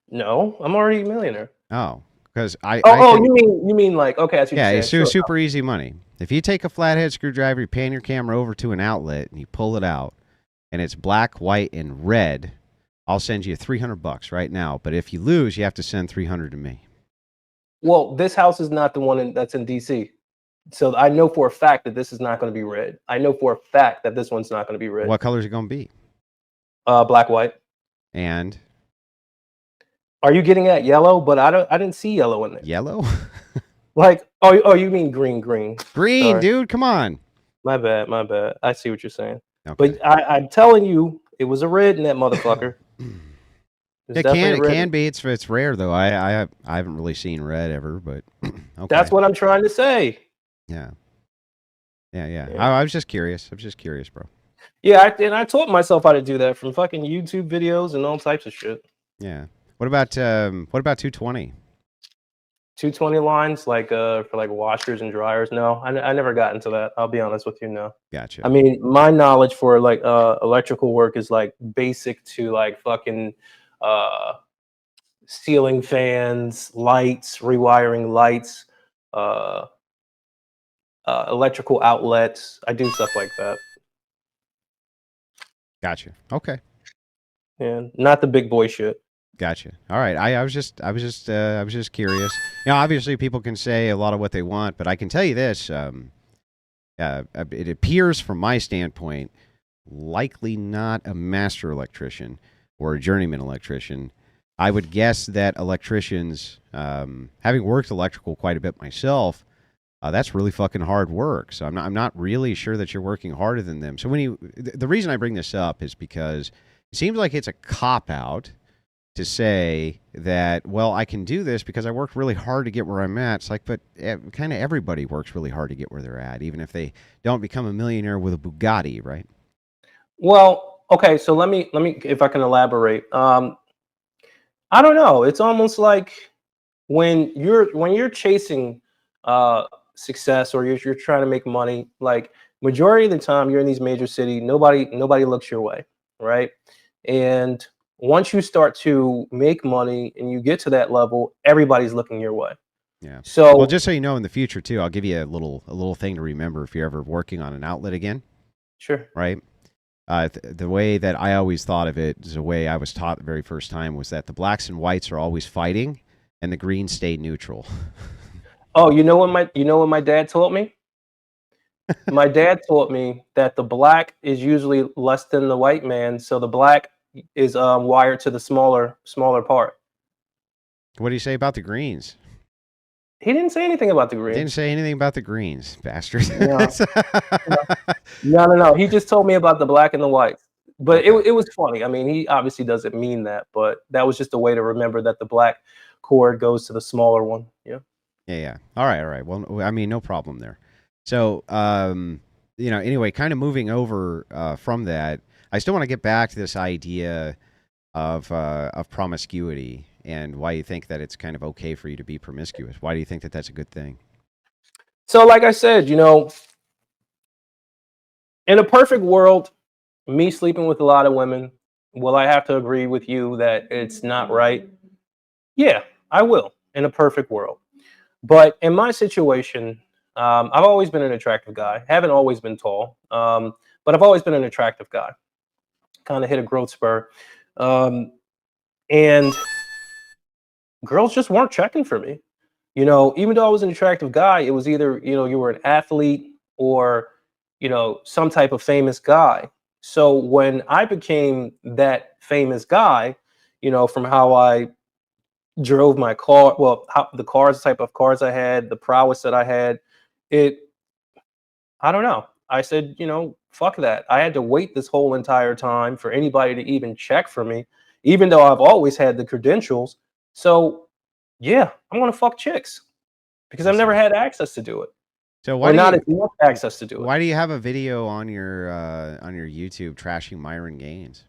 No, I'm already a millionaire. Oh, because you mean like, okay, I see. Yeah, it's super easy money. If you take a flathead screwdriver, you pan your camera over to an outlet, and you pull it out, and it's black, white, and red, I'll send you $300 right now. But if you lose, you have to send $300 to me. Well, this house is not the one that's in DC. So I know for a fact that this is not going to be red. I know for a fact that this one's not going to be red. What color is it going to be? Black, white. And? Are you getting at yellow? But I didn't see yellow in there. Yellow? Like, oh, you mean green. Green, sorry. Dude, come on. My bad. I see what you're saying. Okay. But I'm telling you, it was a red in that motherfucker. It can be. It's rare though. I haven't really seen red ever, but okay. That's what I'm trying to say. Yeah. I was just curious. Bro. Yeah, and I taught myself how to do that from fucking YouTube videos and all types of shit. Yeah. What about 220? 220 lines, like for like washers and dryers. No, I never got into that. I'll be honest with you. No. Gotcha. I mean, my knowledge for like electrical work is like basic to like fucking uh ceiling fans, lights, rewiring lights, uh, electrical outlets. I do stuff like that. Gotcha. Okay. Yeah, not the big boy shit. Gotcha. All right. I was just curious. Obviously people can say a lot of what they want, but I can tell you this. It appears from my standpoint, likely not a master electrician or a journeyman electrician. I would guess that electricians, having worked electrical quite a bit myself, that's really fucking hard work. So I'm not really sure that you're working harder than them. So the reason I bring this up is because it seems like it's a cop out to say that, well, I can do this because I worked really hard to get where I'm at. It's like, but kind of everybody works really hard to get where they're at, even if they don't become a millionaire with a Bugatti, right? Well, okay, so let me if I can elaborate. I don't know. It's almost like when you're chasing success, or you're trying to make money, like majority of the time you're in these major cities, nobody looks your way, right? And once you start to make money and you get to that level, everybody's looking your way. Yeah. So, well, just so you know, in the future too, I'll give you a little thing to remember if you're ever working on an outlet again. Sure. Right. The way that I always thought of it, is the way I was taught the very first time, was that the blacks and whites are always fighting, and the greens stay neutral. Oh, you know what my dad taught me? My dad taught me that the black is usually less than the white man, so the black is wired to the smaller part. What do you say about the greens? He didn't say anything about the greens. Didn't say anything about the greens, bastard. No. He just told me about the black and the white. But okay. It was funny. I mean, he obviously doesn't mean that, but that was just a way to remember that the black cord goes to the smaller one. Yeah. Yeah. All right. Well, I mean, no problem there. So, anyway, kind of moving over from that, I still want to get back to this idea of promiscuity and why you think that it's kind of okay for you to be promiscuous. Why do you think that that's a good thing? So, like I said, in a perfect world, me sleeping with a lot of women, will I have to agree with you that it's not right? Yeah, I will, in a perfect world. But in my situation, I've always been an attractive guy. Haven't always been tall, but I've always been an attractive guy. Kind of hit a growth spur. And girls just weren't checking for me. Even though I was an attractive guy, it was either, you were an athlete or, some type of famous guy. So when I became that famous guy, from how I drove my car, well, type of cars I had, the prowess that I had, I don't know. I said, fuck that. I had to wait this whole entire time for anybody to even check for me, even though I've always had the credentials. So yeah, I'm going to fuck chicks because I've never had access to do it. So why not enough access to do it. Why do you have a video on your YouTube trashing Myron Gaines?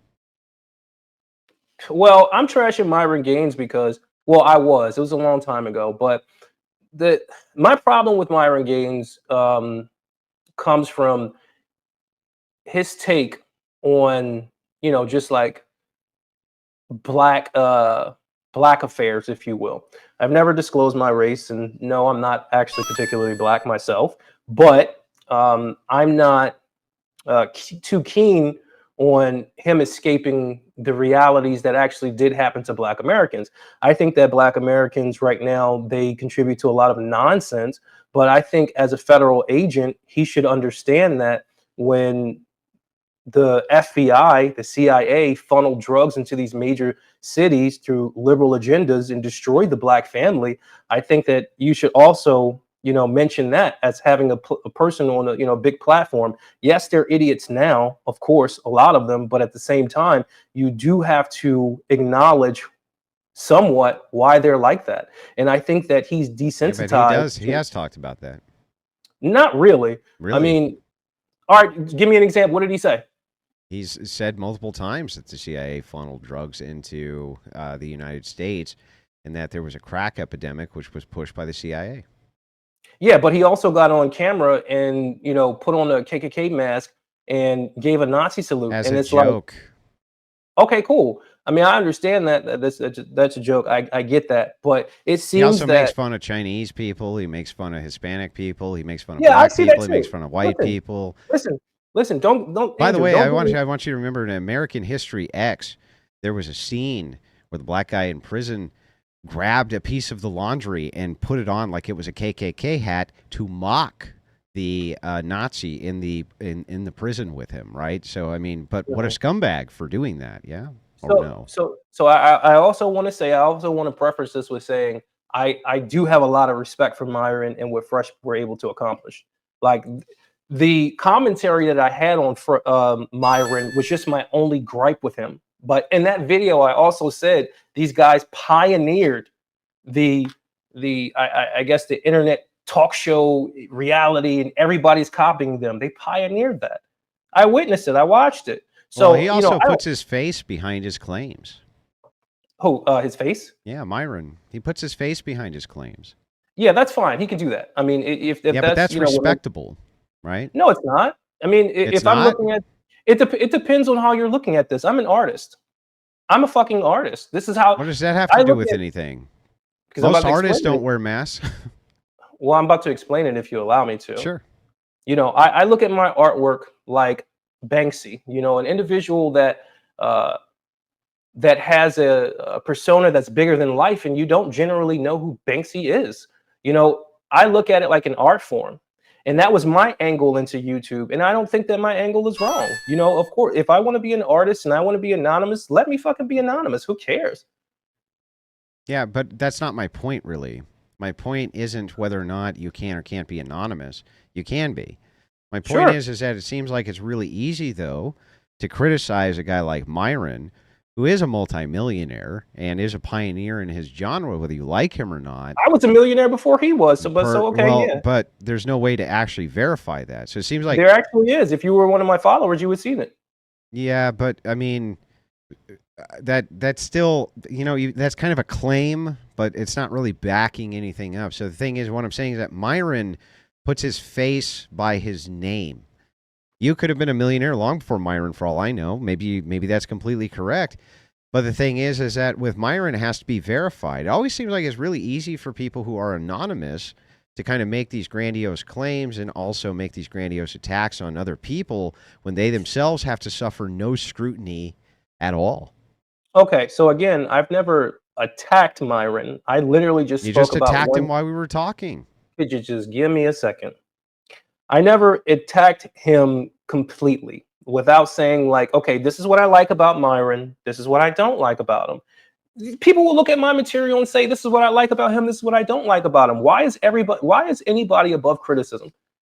Well, I'm trashing Myron Gaines because, it was a long time ago, but my problem with Myron Gaines comes from his take on, just like black affairs, if you will. I've never disclosed my race, and no, I'm not actually particularly black myself, but I'm not too keen on him escaping the realities that actually did happen to Black Americans. I think that Black Americans right now, they contribute to a lot of nonsense, but I think as a federal agent, he should understand that when the FBI, the CIA funneled drugs into these major cities through liberal agendas and destroyed the Black family, I think that you should also, mention that as having a person on a, big platform. Yes, they're idiots now, of course, a lot of them, but at the same time, you do have to acknowledge somewhat why they're like that. And I think that he's desensitized. Yeah, he has talked about that. Not really. Really? I mean, all right, give me an example. What did he say? He's said multiple times that the CIA funneled drugs into the United States, and that there was a crack epidemic which was pushed by the CIA. Yeah, but he also got on camera and put on a KKK mask and gave a Nazi salute, As and a it's like, joke. okay, cool. I mean, I understand that's a joke. I get that, but it He also seems makes that fun of Chinese people. He makes fun of Hispanic people. He makes fun of yeah, I black see that people. He makes too. fun of white Listen, people. listen. Don't By the Andrew. way, Don't I get want me. you, I want you to remember in American History X, there was a scene where the black guy in prison grabbed a piece of the laundry and put it on like it was a KKK hat to mock the Nazi in the prison with him, right? So I mean, but what a scumbag for doing that, yeah? Or no? So I also want to say, I also want to preface this with saying I do have a lot of respect for Myron and what Fresh were able to accomplish. Like the commentary that I had on Myron was just my only gripe with him. But in that video, I also said these guys pioneered I guess the internet talk show reality, and everybody's copying them. They pioneered that. I witnessed it. I watched it. Well, So he also I don't. puts his face behind his claims. Who? His face? Yeah, Myron. He puts his face behind his claims. Yeah, that's fine. He can do that. I mean, if Yeah, but that's that's respectable, right? no, it's not. I mean, It's if I'm not. looking at it, it depends on how you're looking at this. I'm an artist. I'm a fucking artist. This is how What does that have I to do look with at. anything? Because I'm about Most to artists explain don't it. wear masks. Well, I'm about to explain it if you allow me to. Sure. I look at my artwork like Banksy. An individual that that has a persona that's bigger than life, and you don't generally know who Banksy is. I look at it like an art form. And that was my angle into YouTube. And I don't think that my angle is wrong. Of course, if I want to be an artist and I want to be anonymous, let me fucking be anonymous. Who cares? Yeah, but that's not my point, really. My point isn't whether or not you can or can't be anonymous. You can be. My point Sure. is that it seems like it's really easy, though, to criticize a guy like Myron, who is a multimillionaire and is a pioneer in his genre, whether you like him or not. I was a millionaire before he was. Okay, yeah. But there's no way to actually verify that. So it seems like There actually is. If you were one of my followers, you would see it. yeah, but I mean, that's still that's kind of a claim, but it's not really backing anything up. So the thing is, what I'm saying is that Myron puts his face by his name. You could have been a millionaire long before Myron, for all I know. Maybe that's completely correct. But the thing is that with Myron, it has to be verified. It always seems like it's really easy for people who are anonymous to kind of make these grandiose claims and also make these grandiose attacks on other people when they themselves have to suffer no scrutiny at all. Okay, so again, I've never attacked Myron. I literally just You spoke just about attacked him while we were talking. Could you just give me a second? I never attacked him completely without saying like, okay, this is what I like about Myron. This is what I don't like about him. People will look at my material and say, this is what I like about him. This is what I don't like about him. Why is anybody above criticism?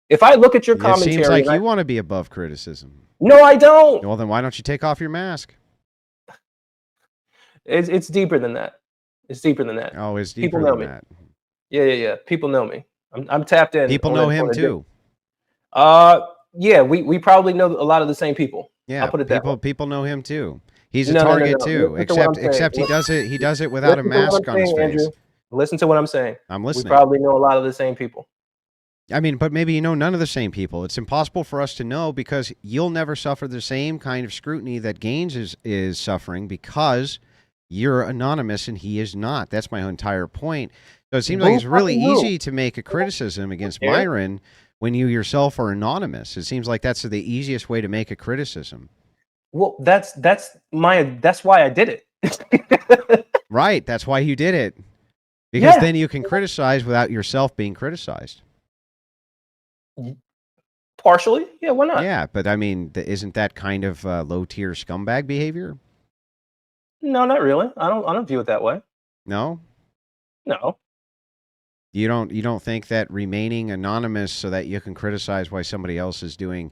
If I look at your commentary, it seems like you want to be above criticism. No, I don't. Well, then why don't you take off your mask? It's deeper than that. It's deeper than that. Oh, it's deeper People know than me. that. Yeah. People know me. I'm tapped in. People know him too. Yeah, we probably know a lot of the same people. Yeah, I'll put it that way. people know him too. He's a target too. Except he does it without a mask on his face. Andrew. Listen to what I'm saying. I'm listening. We probably know a lot of the same people. I mean, but maybe you know none of the same people. It's impossible for us to know because you'll never suffer the same kind of scrutiny that Gaines is suffering because you're anonymous and he is not. That's my entire point. So it seems like it's really easy to make a criticism against Myron when you yourself are anonymous. It seems like that's the easiest way to make a criticism. Well, that's why I did it. Right. That's why you did it. Because then you can criticize without yourself being criticized. Partially. Yeah, why not? Yeah, but I mean, isn't that kind of low-tier scumbag behavior? No, not really. I don't view it that way. No? No. You don't think that remaining anonymous so that you can criticize why somebody else is doing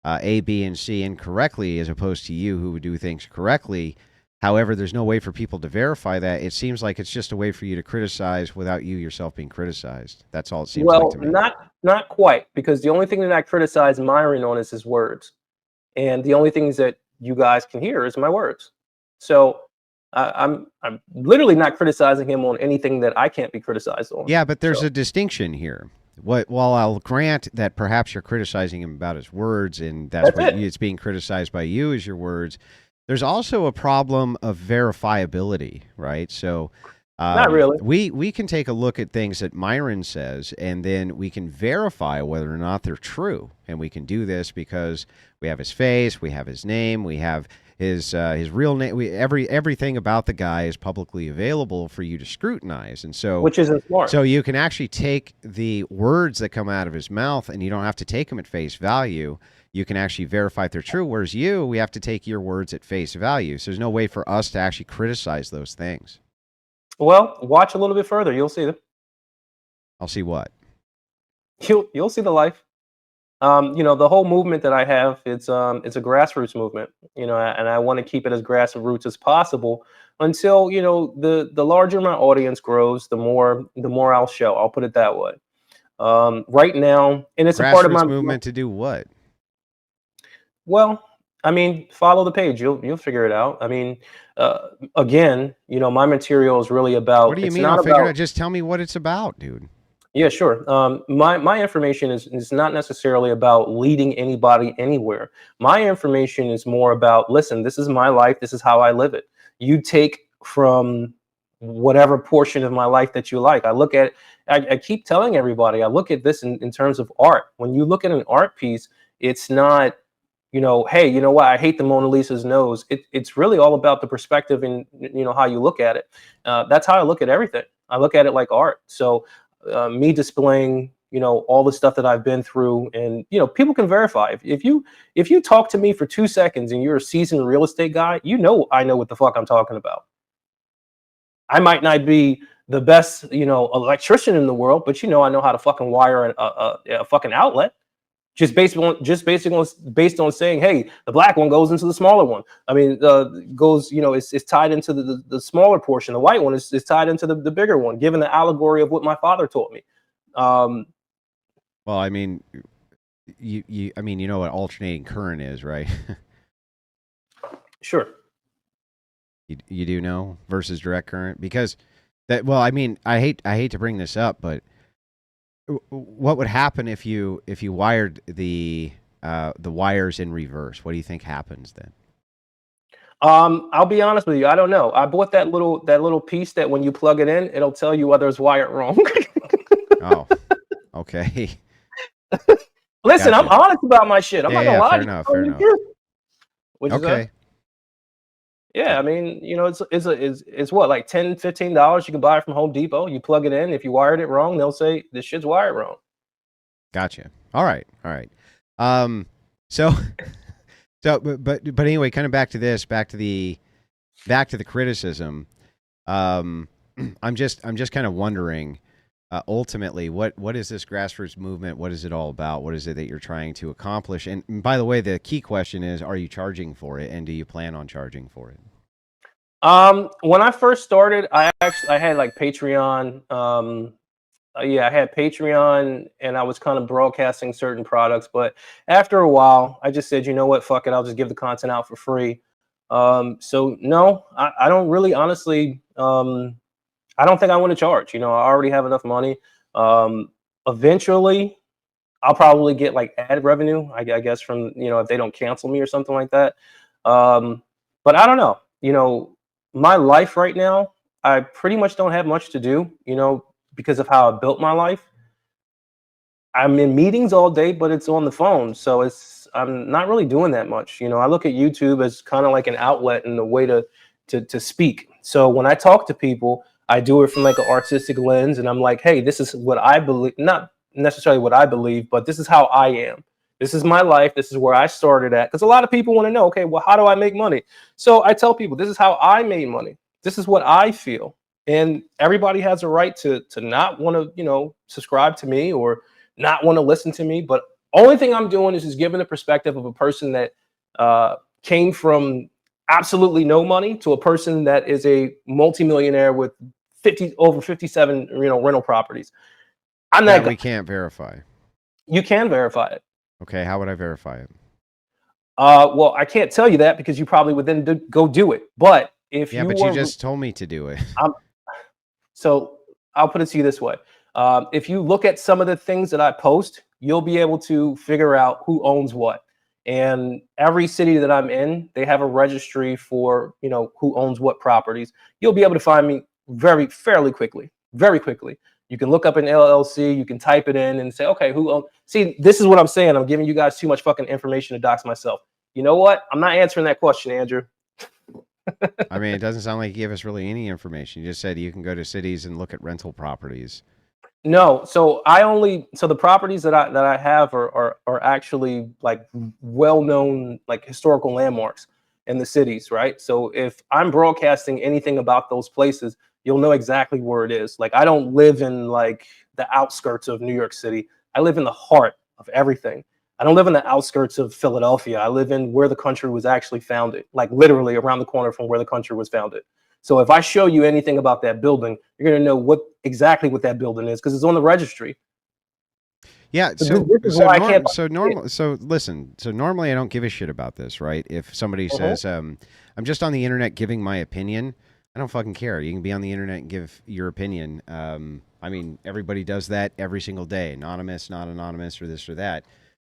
A, B, and C incorrectly as opposed to you who would do things correctly. However, there's no way for people to verify that. It seems like it's just a way for you to criticize without you yourself being criticized. That's all it seems like to me. Well, not quite, because the only thing that I criticize Myron on is his words. And the only things that you guys can hear is my words. So I'm literally not criticizing him on anything that I can't be criticized on. Yeah, but there's So a distinction here. While I'll grant that perhaps you're criticizing him about his words, and that's what it. it's being criticized by you is your words. There's also a problem of verifiability, right? So Not really. we can take a look at things that Myron says, and then we can verify whether or not they're true. And we can do this because we have his face, we have his name, we have his real name. Everything about the guy is publicly available for you to scrutinize, and so Which isn't smart. so you can actually take the words that come out of his mouth, and you don't have to take them at face value. You can actually verify if they're true. Whereas we have to take your words at face value. So there's no way for us to actually criticize those things. Well, watch a little bit further. You'll see them. I'll see what. You'll see the life. The whole movement that I have, it's a grassroots movement, and I want to keep it as grassroots as possible until, the larger my audience grows, the more I'll show. I'll put it that way. Right now, and it's a part of my movement to do what? Well, I mean, follow the page. You'll figure it out. I mean, again, my material is really about. What do you it's mean? not I'll figure it about. out. Just tell me what it's about, dude. Yeah, sure. My information is not necessarily about leading anybody anywhere. My information is more about, listen, this is my life. This is how I live it. You take from whatever portion of my life that you like. I keep telling everybody, I look at this in terms of art. When you look at an art piece, it's not, hey, you know what? I hate the Mona Lisa's nose. It's really all about the perspective and, how you look at it. That's how I look at everything. I look at it like art. So me displaying, all the stuff that I've been through, and people can verify. If you talk to me for 2 seconds and you're a seasoned real estate guy, I know what the fuck I'm talking about. I might not be the best, electrician in the world, but I know how to fucking wire a fucking outlet. Just based on saying, hey, the black one goes into the smaller one. I mean, goes, it's tied into the smaller portion. The white one is tied into the bigger one, given the allegory of what my father taught me. Well, I mean, you know what alternating current is, right? Sure. You do know versus direct current, because that. Well, I mean, I hate to bring this up, but what would happen if you wired the wires in reverse? What do you think happens then? I'll be honest with you. I don't know. I bought that little piece that when you plug it in, it'll tell you whether it's wired wrong. Oh, okay. Listen, Gotcha. I'm honest about my shit. I'm not gonna lie. Fair enough. Okay. Yeah, I mean, it's what, like $10, $15 you can buy it from Home Depot. You plug it in. If you wired it wrong, they'll say this shit's wired wrong. Gotcha. All right. So but anyway, kind of back to the criticism. I'm just kind of wondering, ultimately, what is this grassroots movement? What is it all about? What is it that you're trying to accomplish? And by the way, the key question is, are you charging for it, and do you plan on charging for it? When I first started, I had like Patreon. I had Patreon, and I was kind of broadcasting certain products. But after a while, I just said, you know what, fuck it, I'll just give the content out for free. So no, I don't really, honestly. I don't think I want to charge. I already have enough money. Eventually, I'll probably get like ad revenue, I guess, from if they don't cancel me or something like that. But I don't know. My life right now, I pretty much don't have much to do. Because of how I built my life. I'm in meetings all day, but it's on the phone, so I'm not really doing that much. I look at YouTube as kind of like an outlet and a way to speak. So when I talk to people, I do it from like an artistic lens, and I'm like, hey, this is what I believe, not necessarily what I believe, but this is how I am. This is my life. This is where I started at. Because a lot of people want to know, okay, well, how do I make money? So I tell people, this is how I made money. This is what I feel. And everybody has a right to not want to, subscribe to me or not want to listen to me. But only thing I'm doing is just giving the perspective of a person that came from absolutely no money to a person that is a multimillionaire with over 57 rental properties. I'm not. We can't verify. You can verify it. Okay, how would I verify it? Well, I can't tell you that because you probably would then go do it. But if Yeah, you but were, you just told me to do it. so I'll put it to you this way. If you look at some of the things that I post, you'll be able to figure out who owns what. And every city that I'm in, they have a registry for, who owns what properties. You'll be able to find me fairly quickly, very quickly. You can look up an LLC, you can type it in and say, okay, who owns? See, this is what I'm saying. I'm giving you guys too much fucking information to dox myself. You know what? I'm not answering that question, Andrew. I mean, it doesn't sound like you gave us really any information. You just said you can go to cities and look at rental properties. No, so the properties that I have are actually like well-known, like historical landmarks in the cities, right? So if I'm broadcasting anything about those places, you'll know exactly where it is. Like I don't live in like the outskirts of New York City. I live in the heart of everything. I don't live in the outskirts of Philadelphia. I live in where the country was actually founded, like literally around the corner from where the country was founded. So if I show you anything about that building, you're going to know exactly what that building is because it's on the registry. Yeah. So Listen. So normally I don't give a shit about this, right? If somebody says, "I'm just on the internet giving my opinion," I don't fucking care. You can be on the internet and give your opinion. I mean, everybody does that every single day, anonymous, not anonymous, or this or that.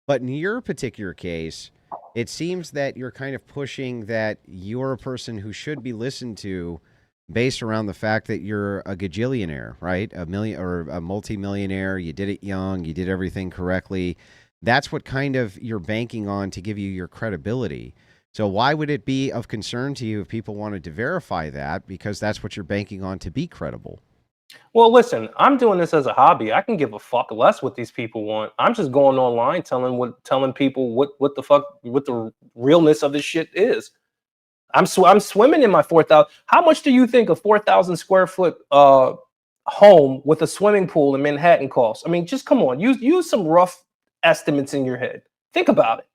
But in your particular case, it seems that you're kind of pushing that you're a person who should be listened to based around the fact that you're a gajillionaire, right? A million or a multimillionaire. You did it young. You did everything correctly. That's what kind of you're banking on to give you your credibility. So why would it be of concern to you if people wanted to verify that? Because that's what you're banking on to be credible. Well, listen, I'm doing this as a hobby. I can give a fuck less what these people want. I'm just going online telling people what the realness of this shit is. I'm swimming in my 4,000. How much do you think a 4,000 square foot home with a swimming pool in Manhattan costs? I mean, just come on, use some rough estimates in your head. Think about it.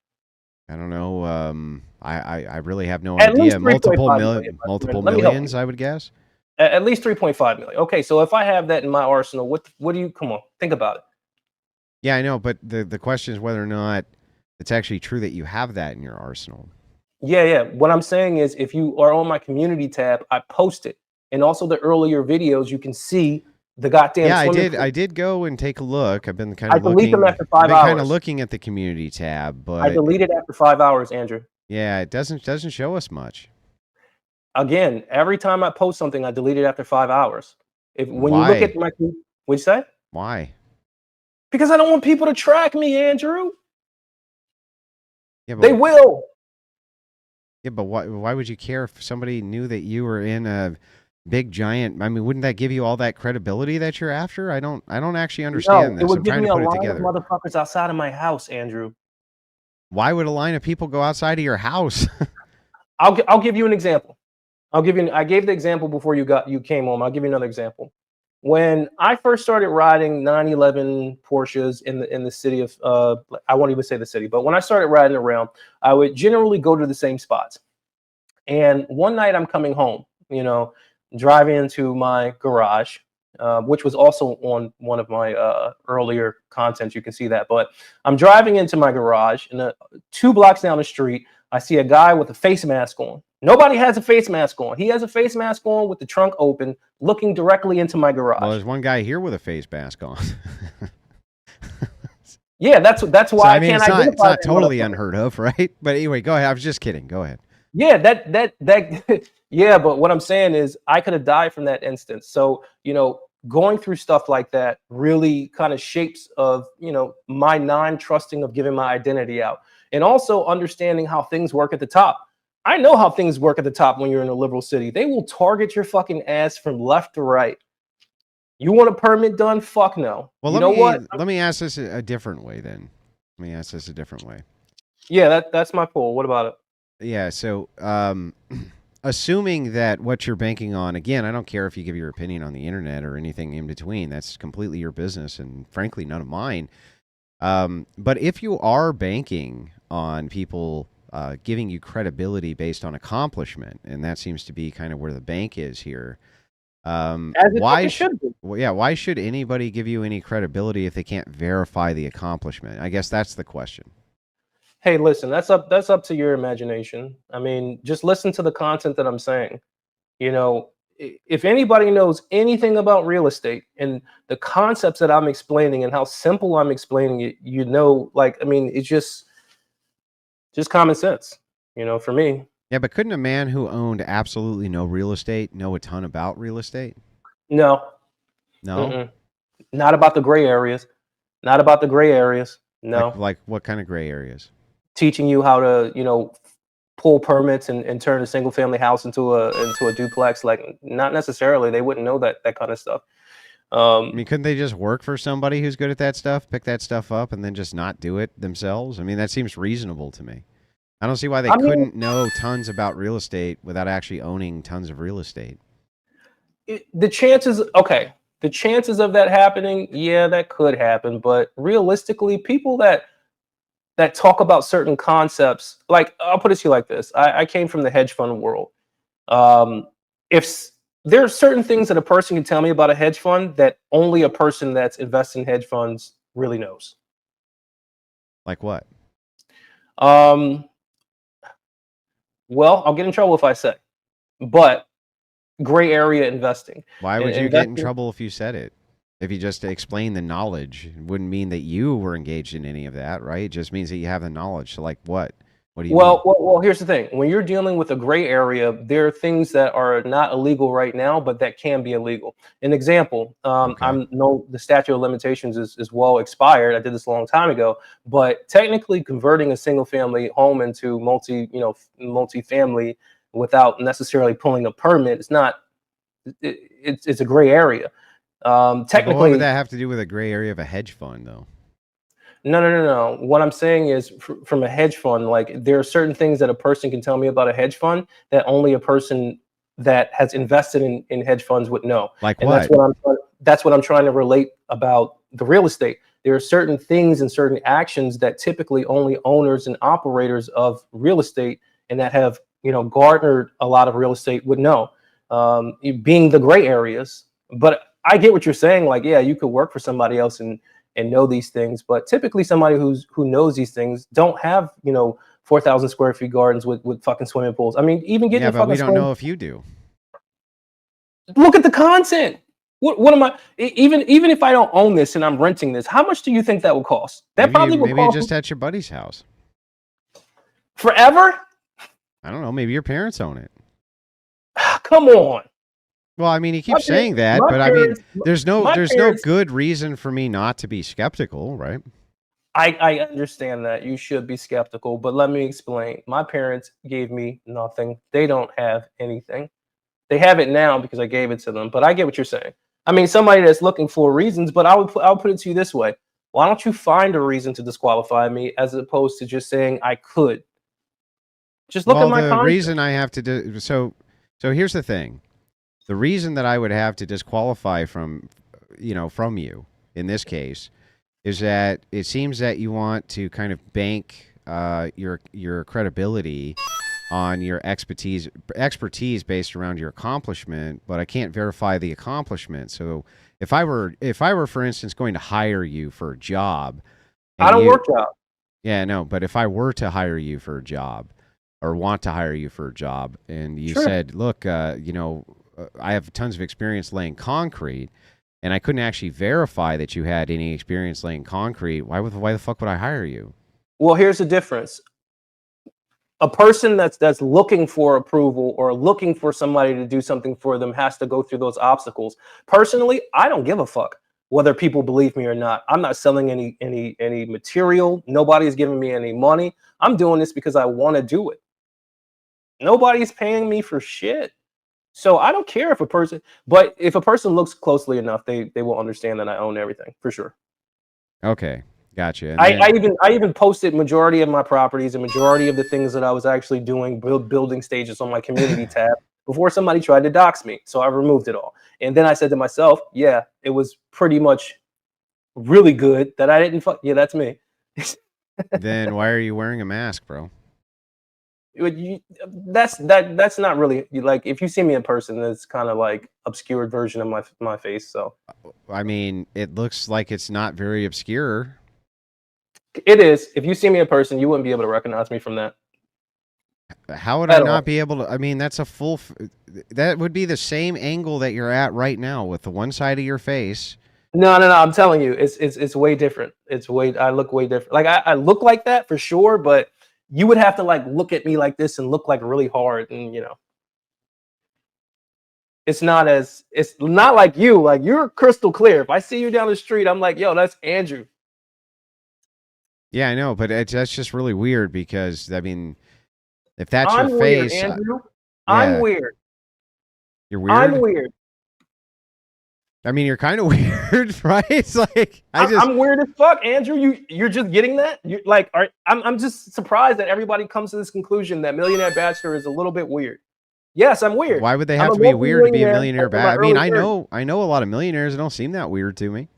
I don't know. I really have no At idea. least 3.5 million. Multiple Let me help millions, you. I would guess. At least 3.5 million. Okay, so if I have that in my arsenal, what do you? Come on, think about it. Yeah, I know, but the question is whether or not it's actually true that you have that in your arsenal. Yeah. What I'm saying is, if you are on my community tab, I post it, and also the earlier videos, you can see the goddamn. Yeah, swimming pool. I did go and take a look. I've been kind of delete them after 5 I've been hours. kind of looking at the community tab, but I deleted after 5 hours, Andrew. Yeah, it doesn't show us much. Again, every time I post something, I delete it after 5 hours. When you Why? look at my, what'd you say? Why? Because I don't want people to track me, Andrew. Yeah, but, they will. Yeah, but why would you care if somebody knew that you were in a big giant? I mean, wouldn't that give you all that credibility that you're after? I don't actually understand this. It would I'm give trying me to a put it line together. of motherfuckers outside of my house, Andrew. Why would a line of people go outside of your house? I'll give you an example. I gave the example before you came home. I'll give you another example. When I first started riding 911 Porsches in the city of I won't even say the city, but when I started riding around, I would generally go to the same spots. And one night I'm coming home, driving into my garage, which was also on one of my earlier contents. You can see that, but I'm driving into my garage, and 2 blocks down the street, I see a guy with a face mask on. Nobody has a face mask on. He has a face mask on with the trunk open, looking directly into my garage. Well, there's one guy here with a face mask on. Yeah, that's why so, I mean, can't it's not totally unheard of, right? But anyway, go ahead. I was just kidding. Go ahead. Yeah, that yeah, but what I'm saying is I could have died from that instance. So, going through stuff like that really kind of shapes of, my non-trusting of giving my identity out. And also understanding how things work at the top. I know how things work at the top when you're in a liberal city. They will target your fucking ass from left to right. You want a permit done? Fuck no. Well, let me ask this a different way then. Let me ask this a different way. Yeah, that's my poll. What about it? Yeah, so assuming that what you're banking on, again, I don't care if you give your opinion on the internet or anything in between. That's completely your business and frankly none of mine. But if you are banking on people giving you credibility based on accomplishment, and that seems to be kind of where the bank is here, why should anybody give you any credibility if they can't verify the accomplishment? I guess that's the question. Hey, listen, that's up to your imagination. I mean, just listen to the content that I'm saying. You know, if anybody knows anything about real estate and the concepts that I'm explaining and how simple I'm explaining it, like, I mean, it's just common sense, for me. Yeah, but couldn't a man who owned absolutely no real estate know a ton about real estate? No, No? mm-mm. Not about the gray areas. Not about the gray areas. No. Like what kind of gray areas? Teaching you how to, pull permits and turn a single family house into a duplex. Like, not necessarily. They wouldn't know that kind of stuff. I mean, couldn't they just work for somebody who's good at that stuff, pick that stuff up, and then just not do it themselves? I mean, that seems reasonable to me. I don't see why they I mean, couldn't know tons about real estate without actually owning tons of real estate. the chances of that happening, yeah, that could happen. But realistically, people that talk about certain concepts, like, I'll put it to you like this: I came from the hedge fund world. If there are certain things that a person can tell me about a hedge fund that only a person that's invested in hedge funds really knows. Like what? Um, well, I'll get in trouble if I say, but gray area investing. Why would you get in Investing. trouble if you said it? If you just explain the knowledge, it wouldn't mean that you were engaged in any of that, right? It just means that you have the knowledge. So, like, what? What do you mean? Well, here's the thing. When you're dealing with a gray area, there are things that are not illegal right now, but that can be illegal. An example, Okay. the statute of limitations is well expired. I did this a long time ago, but technically converting a single family home into multi-family without necessarily pulling a permit, it's a gray area. Yeah, but what would Technically, that have to do with a gray area of a hedge fund, though? no. What I'm saying is, from a hedge fund, like, there are certain things that a person can tell me about a hedge fund that only a person that has invested in hedge funds would know. Like And that's what? what I'm trying to relate about the real estate. There are certain things and certain actions that typically only owners and operators of real estate and that have, garnered a lot of real estate would know, being the gray areas. But I get what you're saying. Like, yeah, you could work for somebody else and know these things, but typically somebody who knows these things don't have 4,000 square feet gardens with fucking swimming pools. I mean, even getting Yeah, a but fucking we don't swimming. know if you do. Look at the content. What am I? Even if I don't own this and I'm renting this, how much do you think that would cost? That Maybe probably would maybe cost just at your buddy's house. forever. I don't know. Maybe your parents own it. Come on. Well, I mean, he My keeps saying that, my but I mean, parents, there's my no parents. good reason for me not to be skeptical, right? I understand that you should be skeptical, but let me explain. My parents gave me nothing. They don't have anything. They have it now because I gave it to them. But I get what you're saying. I mean, somebody that's looking for reasons. But I'll put it to you this way: why don't you find a reason to disqualify me, as opposed to just saying I could? Just look at Well, my the content. reason I have to do so here's the thing. The reason that I would have to disqualify from you in this case is that it seems that you want to kind of bank your credibility on your expertise based around your accomplishment, but I can't verify the accomplishment. So if I were for instance going to hire you for a job I and don't you work jobs. yeah, no, but if I were to hire you for a job or want to hire you for a job and you Sure. said, "Look, I have tons of experience laying concrete," and I couldn't actually verify that you had any experience laying concrete, why the fuck would I hire you? Well, here's the difference. A person that's looking for approval or looking for somebody to do something for them has to go through those obstacles. Personally, I don't give a fuck whether people believe me or not. I'm not selling any material. Nobody's giving me any money. I'm doing this because I want to do it. Nobody's paying me for shit. So I don't care but if a person looks closely enough, they will understand that I own everything for sure. Okay, gotcha. And I then even I even posted majority of my properties and majority of the things that I was actually doing building stages on my community tab before somebody tried to dox me. So I removed it all. And then I said to myself, yeah, it was pretty much really good that I didn't fuck. Yeah, that's me. then why are you wearing a mask, bro? That's not really like, if you see me in person, it's kind of like obscured version of my face. So I mean, it looks like it's not very obscure. It is. If you see me in person, you wouldn't be able to recognize me from that How would I at not all. be able to? I mean, that's a full. That would be the same angle that you're at right now with the one side of your face. No, no, no. I'm telling you, it's way different. I look way different. Like I look like that for sure, but you would have to like look at me like this and look like really hard, and it's not like you. Like you're crystal clear. If I see you down the street, I'm like, yo, that's Andrew. Yeah, I know, but that's just really weird because I mean, if that's your I'm weird, face, Andrew. I'm yeah, weird. you're I'm weird. weird. I mean, you're kind of weird, right? It's like I'm weird as fuck, Andrew. You're just getting that. You like, I'm just surprised that everybody comes to this conclusion that Millionaire Bachelor is a little bit weird. Yes, I'm weird. why would they I'm have a to be weird to be a multi-millionaire millionaire? in my I mean, early 30s. I know a lot of millionaires. That don't seem that weird to me.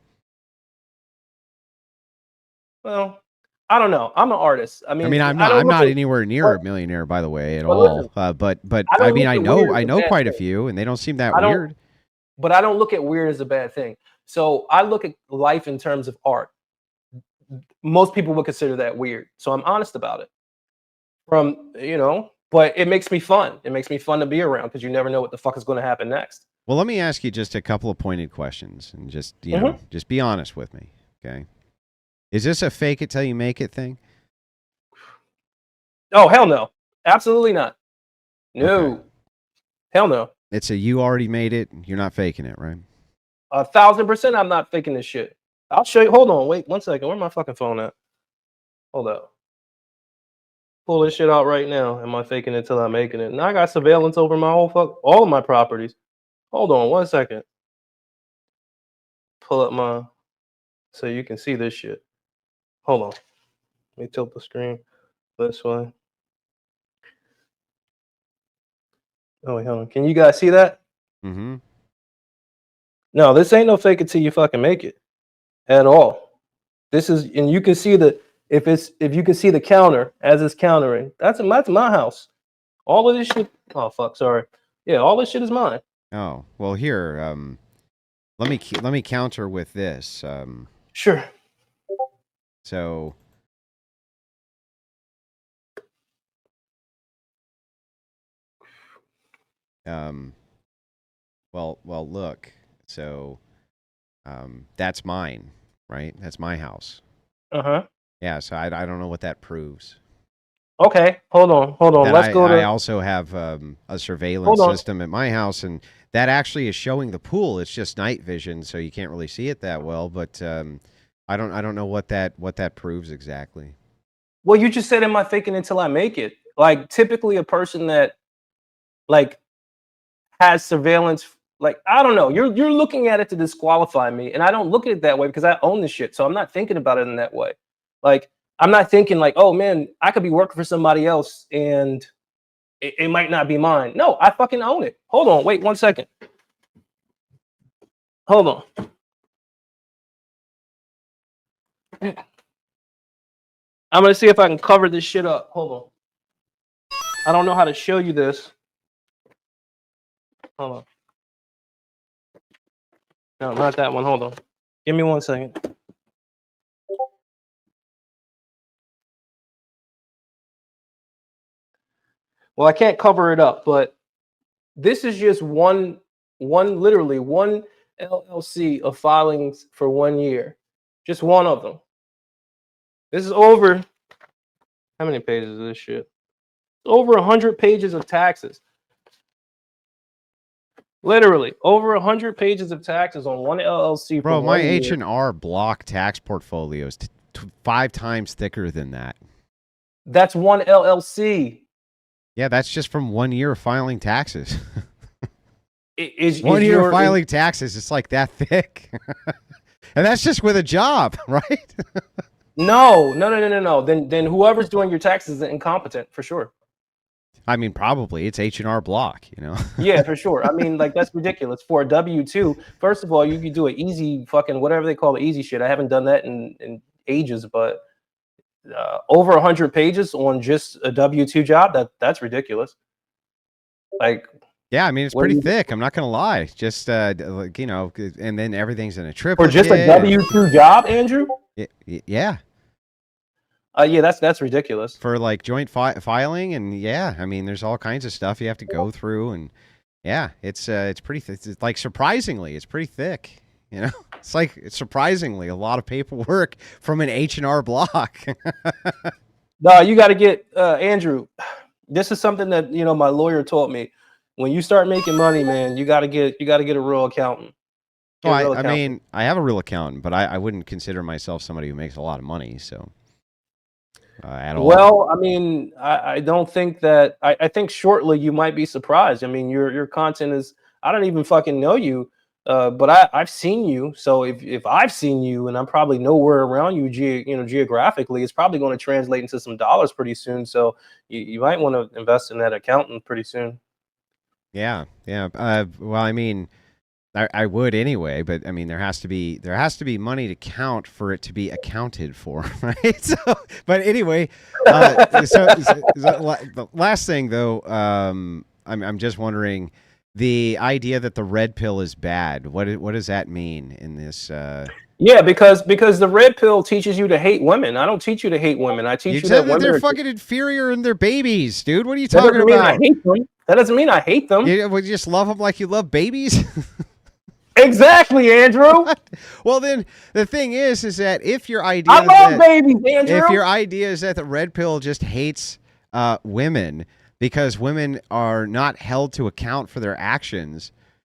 Well, I don't know. I'm an artist. I I mean, mean, I don't I'm look not at. anywhere near But, a millionaire, by the way, at but listen, all. But I I don't mean, look at weird as I a know bad quite a thing. few, and they don't seem that I don't, weird. but I don't look at weird as a bad thing. So I look at life in terms of art. Most people would consider that weird. So I'm honest about it. But it makes me fun. It makes me fun to be around because you never know what the fuck is going to happen next. Well, let me ask you just a couple of pointed questions, and just Mhm. just be honest with me, okay? Is this a fake it till you make it thing? Oh, hell no. Absolutely not. Okay, No. Hell no. it's a you already made it. You're not faking it, right? 1,000% I'm not faking this shit. I'll show you. Hold on. Wait 1 second. Where my fucking phone at? Hold up. Pull this shit out right now. Am I faking it till I'm making it? Now I got surveillance over all of my properties. Hold on 1 second. Pull up so you can see this shit. Hold on. Let me tilt the screen this way. Oh wait, hold on. Can you guys see that? Mm-hmm. No, this ain't no fake it till you fucking make it at all. This is, and you can see if you can see the counter as it's countering. That's my house. All of this shit. Oh fuck, sorry. Yeah, all this shit is mine. Oh well, here. Let me counter with this. Sure. So um, well, look. So that's mine, right? That's my house. Uh huh. Yeah. So I don't know what that proves. Okay. Hold on. Then Let's go I to. also have a Hold surveillance on. system at my house, and that actually is showing the pool. It's just night vision, so you can't really see it that well. But I don't know what that proves exactly. Well, you just said, "Am I faking it till I make it?" Like typically, a person that like has surveillance. Like I don't know. You're looking at it to disqualify me, and I don't look at it that way because I own this shit. So I'm not thinking about it in that way. Like I'm not thinking like, oh man, I could be working for somebody else and it might not be mine. No, I fucking own it. Hold on, wait 1 second. Hold on. I'm gonna see if I can cover this shit up. Hold on. I don't know how to show you this. Hold on. No, not that one. Hold on. Give me 1 second. Well, I can't cover it up, but this is just literally one LLC of filings for 1 year. Just one of them. This is over. How many pages is this shit? Over 100 pages of taxes. Literally over 100 pages of taxes on one LLC for Bro, my 1 year. H&R Block tax portfolio is 5 times thicker than that. That's one LLC. Yeah, that's just from 1 year of filing taxes. Is 1 year of your filing taxes, it's like that thick. And that's just with a job, right? no. Then whoever's doing your taxes is incompetent for sure. I mean, probably it's H&R Block, Yeah, for sure. I mean, like that's ridiculous for a W-2. First of all, you could do an easy fucking whatever they call it, easy shit. I haven't done that in ages, but over 100 pages on just a W-2 job, that's ridiculous. Like, Yeah, I mean, it's what do pretty you thick. I'm not going to lie. Just, like, and then everything's in a for just a triplicate. W-2 job, Andrew? Yeah. Yeah, that's ridiculous. for like joint filing, and yeah, I mean, there's all kinds of stuff you have to go through, and yeah, it's pretty it's like surprisingly, it's pretty thick. You know, it's like it's surprisingly a lot of paperwork from an H&R Block. No, you got to get Andrew. This is something that my lawyer taught me. When you start making money, man, you got to get a real accountant. Well, I mean, I have a real accountant, but I wouldn't consider myself somebody who makes a lot of money. So at all. Well, I mean, I don't think that. I think shortly you might be surprised. I mean, your content is. I don't even fucking know you, but I've seen you. So if I've seen you, and I'm probably nowhere around you, geographically, it's probably going to translate into some dollars pretty soon. So you might want to invest in that accountant pretty soon. Yeah, yeah. Well, I mean, I would anyway, but I mean, there has to be money to count for it to be accounted for, right? So, but anyway, so the last thing though, I'm just wondering, the idea that the red pill is bad. What does that mean in this? Yeah, because the red pill teaches you to hate women. I don't teach you to hate women. I teach you that women they're fucking inferior and they're babies, dude. What are you talking about? I hate them. That doesn't mean I hate them. You just love them like you love babies. Exactly, Andrew. Well, then the thing is that if your idea, I love babies, Andrew. If your idea is that the red pill just hates women because women are not held to account for their actions,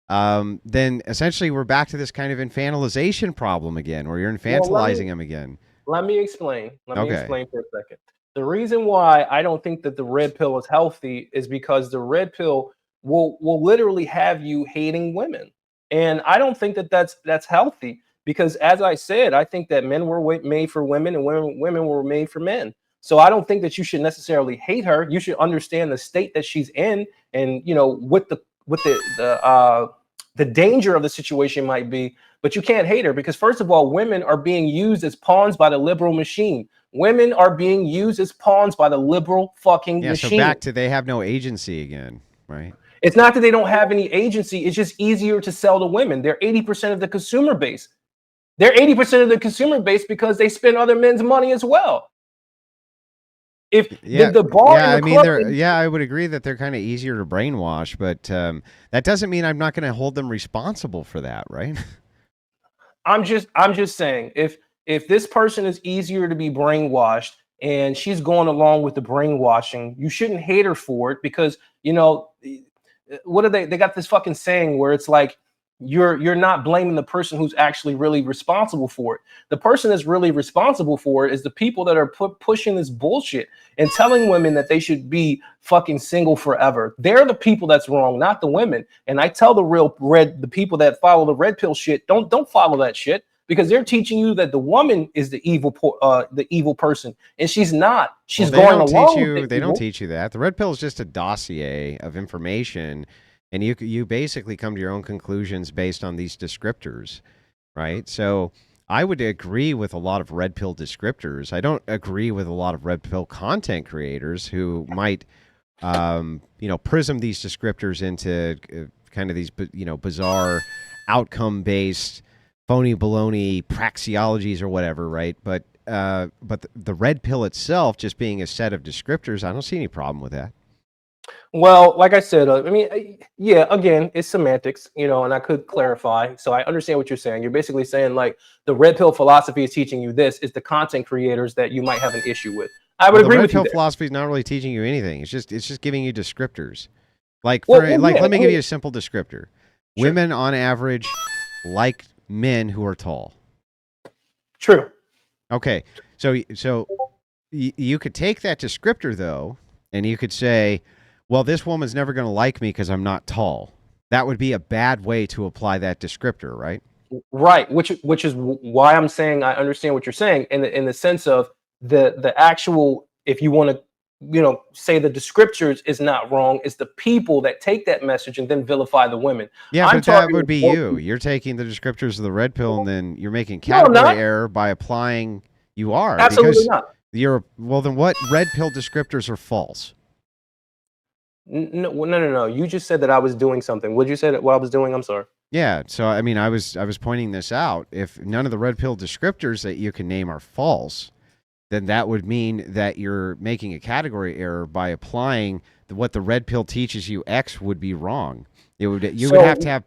then essentially we're back to this kind of infantilization problem again, where you're infantilizing them again. Let me explain. Let me explain for a second. The reason why I don't think that the red pill is healthy is because the red pill will literally have you hating women. And I don't think that that's healthy, because as I said, I think that men were made for women and women were made for men. So I don't think that you should necessarily hate her. You should understand the state that she's in, and what the danger of the situation might be. But you can't hate her, because first of all, women are being used as pawns by the liberal machine. Women are being used as pawns by the liberal fucking machine. So back to they have no agency again, right? It's not that they don't have any agency. It's just easier to sell to women. They're 80% of the consumer base. They're 80% of the consumer base because they spend other men's money as well. If the bar, I would agree that they're kind of easier to brainwash, but that doesn't mean I'm not going to hold them responsible for that, right? I'm just saying, if this person is easier to be brainwashed and she's going along with the brainwashing, you shouldn't hate her for it, because what are they got this fucking saying where it's like you're not blaming the person who's actually really responsible for it. The person that's really responsible for it is the people that are pushing this bullshit and telling women that they should be fucking single forever. They're the people that's wrong, not the women. And I tell the people that follow the red pill shit, don't follow that shit, because they're teaching you that the woman is the evil person, and she's not. She's going along. They don't teach you that. The red pill is just a dossier of information, and you basically come to your own conclusions based on these descriptors, right? So I would agree with a lot of red pill descriptors. I don't agree with a lot of red pill content creators who might, prism these descriptors into kind of these, bizarre outcome-based, phony baloney praxeologies or whatever, right? But the red pill itself just being a set of descriptors, I don't see any problem with that. Well, like I said, again, it's semantics, and I could clarify. So I understand what you're saying. You're basically saying like the red pill philosophy is teaching you this. Is the content creators that you might have an issue with. I would agree with you. The red pill philosophy is not really teaching you anything. It's just giving you descriptors. Let me give you a simple descriptor. Sure. Women on average like men who are tall. True. Okay. So you could take that descriptor though, and you could say, well, this woman's never going to like me because I'm not tall. That would be a bad way to apply that descriptor, right? Right. Which is why I'm saying I understand what you're saying in the sense of the actual, if you want to, say the descriptors is not wrong. It's the people that take that message and then vilify the women. Yeah, but that would be you. You're taking the descriptors of the red pill and then you're making category error by applying. You are. Absolutely not. Then what red pill descriptors are false? No. You just said that I was doing something. Would you say that what I was doing? I'm sorry. Yeah. So I mean, I was pointing this out. If none of the red pill descriptors that you can name are false, then that would mean that you're making a category error by applying what the red pill teaches you X would be wrong. You would have to have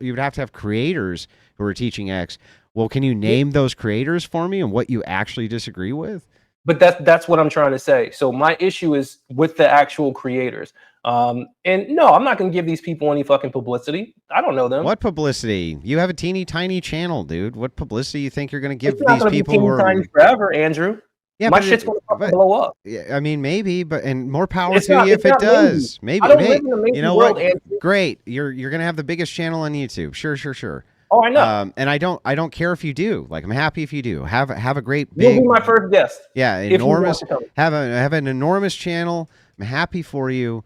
you would have to have creators who are teaching X. Well, can you name those creators for me and what you actually disagree with? But that's what I'm trying to say. So my issue is with the actual creators. And no, I'm not going to give these people any fucking publicity. I don't know them. What publicity? You have a teeny tiny channel, dude. What publicity you think you're going to give it's not these people be teeny tiny forever, Andrew? Yeah, my shit's going to fucking blow up. Yeah, I mean, maybe, but and more power to you if it does. Maybe. I don't live in a amazing world, what? Andrew. Great. You're going to have the biggest channel on YouTube. Sure. Oh, I know. And I don't care if you do. Like, I'm happy if you do. Have a great big. You'll be my first guest. Yeah, enormous. Have an enormous channel. I'm happy for you.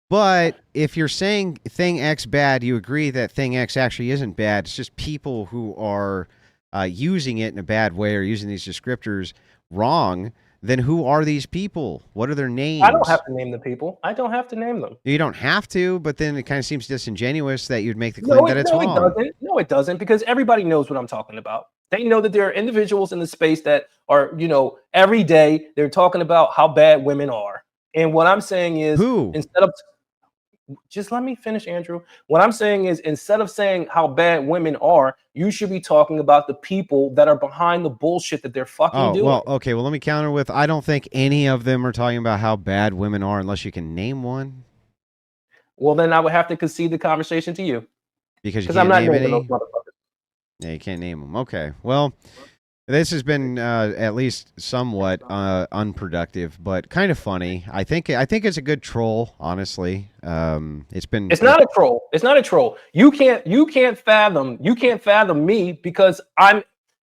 But if you're saying thing X bad, you agree that thing X actually isn't bad. It's just people who are using it in a bad way or using these descriptors wrong. Then who are these people? What are their names? I don't have to name the people. I don't have to name them. You don't have to, but then it kind of seems disingenuous that you'd make the claim that it's wrong. No, it doesn't, because everybody knows what I'm talking about. They know that there are individuals in the space that are, every day they're talking about how bad women are. And what I'm saying is, instead of just let me finish, Andrew. What I'm saying is, instead of saying how bad women are, you should be talking about the people that are behind the bullshit that they're fucking doing. Well, okay. Well, let me counter with, I don't think any of them are talking about how bad women are unless you can name one. Well, then I would have to concede the conversation to you. Because I'm not naming those motherfuckers. Yeah, you can't name them. Okay. Well, this has been at least somewhat unproductive, but kind of funny. I think it's a good troll, honestly. It's not a troll. It's not a troll. You can't fathom me because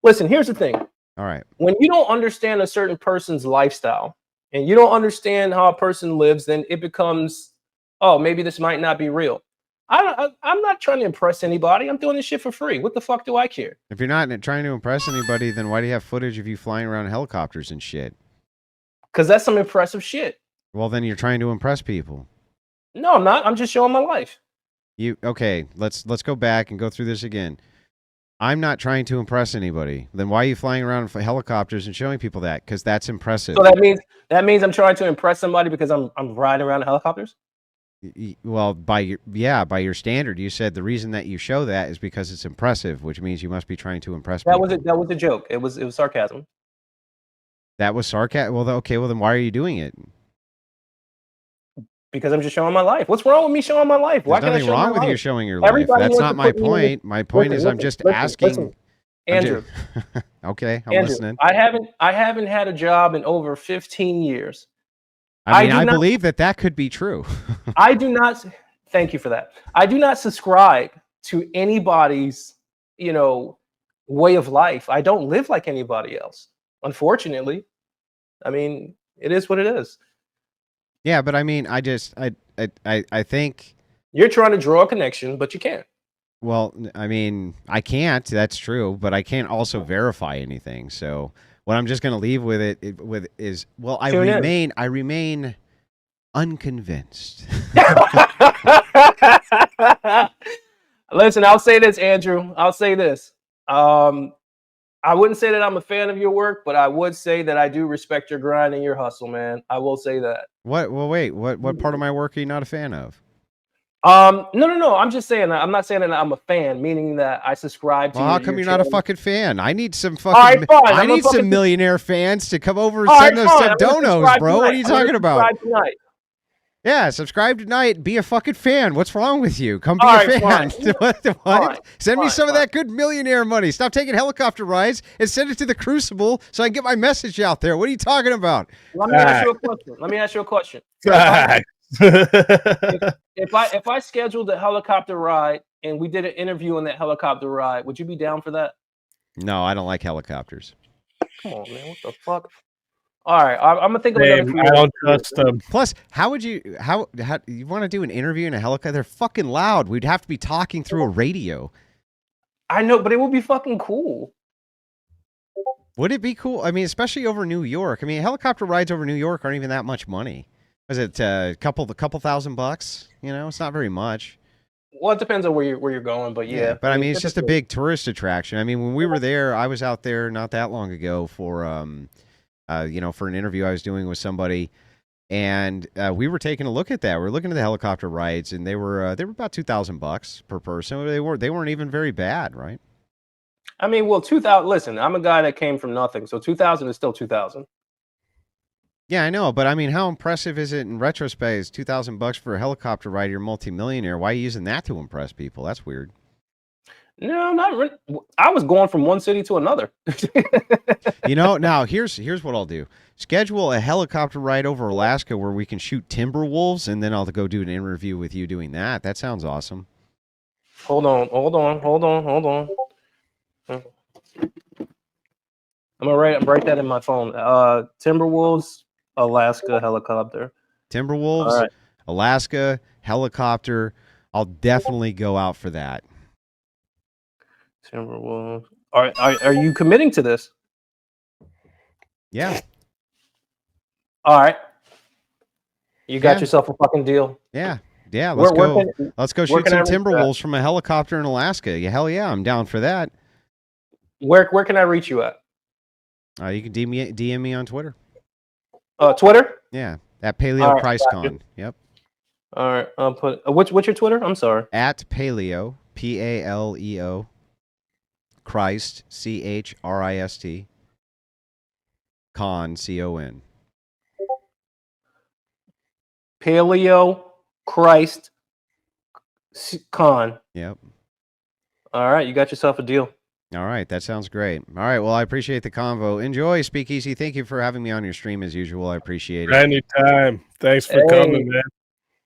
listen, here's the thing. All right. When you don't understand a certain person's lifestyle and you don't understand how a person lives, then it becomes, oh, maybe this might not be real. I'm not trying to impress anybody. I'm doing this shit for free. What the fuck do I care? If you're not trying to impress anybody, then why do you have footage of you flying around helicopters and shit? Because that's some impressive shit. Well, then you're trying to impress people. No, I'm not. I'm just showing my life. Okay, let's go back and go through this again. I'm not trying to impress anybody. Then why are you flying around in helicopters and showing people that? Because that's impressive. So that means I'm trying to impress somebody because I'm riding around in helicopters? Well, by your standard, you said the reason that you show that is because it's impressive, which means you must be trying to impress people. That was a joke. It was sarcasm. That was sarcasm. Well, okay. Well, then why are you doing it? Because I'm just showing my life. What's wrong with me showing my life? There's nothing wrong with you showing your life. That's not my point. My point is I'm just asking. Andrew. Okay, I'm listening. I haven't had a job in over 15 years. I believe that could be true. I do not. Thank you for that. I do not subscribe to anybody's, way of life. I don't live like anybody else, unfortunately. I mean, it is what it is. Yeah, but I mean, I think you're trying to draw a connection, but you can't. Well, I mean, I can't. That's true, but I can't also verify anything. So what I'm just going to leave with is, well, I remain unconvinced. Listen, I'll say this, Andrew. I'll say this. I wouldn't say that I'm a fan of your work, but I would say that I do respect your grind and your hustle, man. I will say that. What? Well, wait. What part of my work are you not a fan of? No. I'm just saying that. I'm not saying that I'm a fan, meaning that I subscribe to. Well, how come you're not a fucking fan? I need some fucking. Right, I need some millionaire fans to come over and send us some donos, bro. What are you talking about? Yeah, subscribe tonight. Be a fucking fan. What's wrong with you? Come be a fan. What? Send me some of that good millionaire money. Stop taking helicopter rides and send it to the Crucible so I can get my message out there. What are you talking about? Let me ask you a question. If I scheduled a helicopter ride and we did an interview on that helicopter ride, would you be down for that? No, I don't like helicopters. Come on, man. What the fuck? All right, I'm gonna think of another. I don't trust them. Plus, how would you? How you want to do an interview in a helicopter? They're fucking loud. We'd have to be talking through a radio. I know, but it would be fucking cool. Would it be cool? I mean, especially over New York. I mean, helicopter rides over New York aren't even that much money. Was it a couple $1,000? It's not very much. Well, it depends on where you're going, but yeah. But I mean, it's just a big tourist attraction. I mean, when we were there, I was out there not that long ago for for an interview I was doing with somebody, and we were taking a look at that. We were looking at the helicopter rides, and they were about $2,000 per person. They weren't even very bad, right? I mean, well, 2000. Listen, I'm a guy that came from nothing, so 2000 is still 2000. Yeah, I know, but I mean, how impressive is it in retrospect? Is $2,000 for a helicopter ride? You're a multimillionaire. Why are you using that to impress people? That's weird. No, not really. I was going from one city to another. Now here's what I'll do. Schedule a helicopter ride over Alaska where we can shoot timber wolves, and then I'll go do an interview with you doing that. That sounds awesome. Hold on. I'm gonna write that in my phone. Timberwolves, Alaska helicopter. Timberwolves, All right. Alaska helicopter. I'll definitely go out for that. Timberwolves. Are you committing to this? Yeah. All right. You got yourself a fucking deal. Yeah. Yeah. Let's go. Let's go shoot some timberwolves from a helicopter in Alaska. Yeah, hell yeah, I'm down for that. Where can I reach you at? You can DM me on Twitter. Twitter? Yeah, at Paleo ChristCon. Yep. All right, I'll put. What's your Twitter? I'm sorry. At Paleo, PALEO, Christ, CHRIST, Con, CON. Paleo Christ Con. Yep. All right, you got yourself a deal. All right, that sounds great. All right, well, I appreciate the convo. Enjoy, Speakeasy. Thank you for having me on your stream as usual. I appreciate it. Anytime. Thanks for coming, man.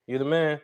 You're the man.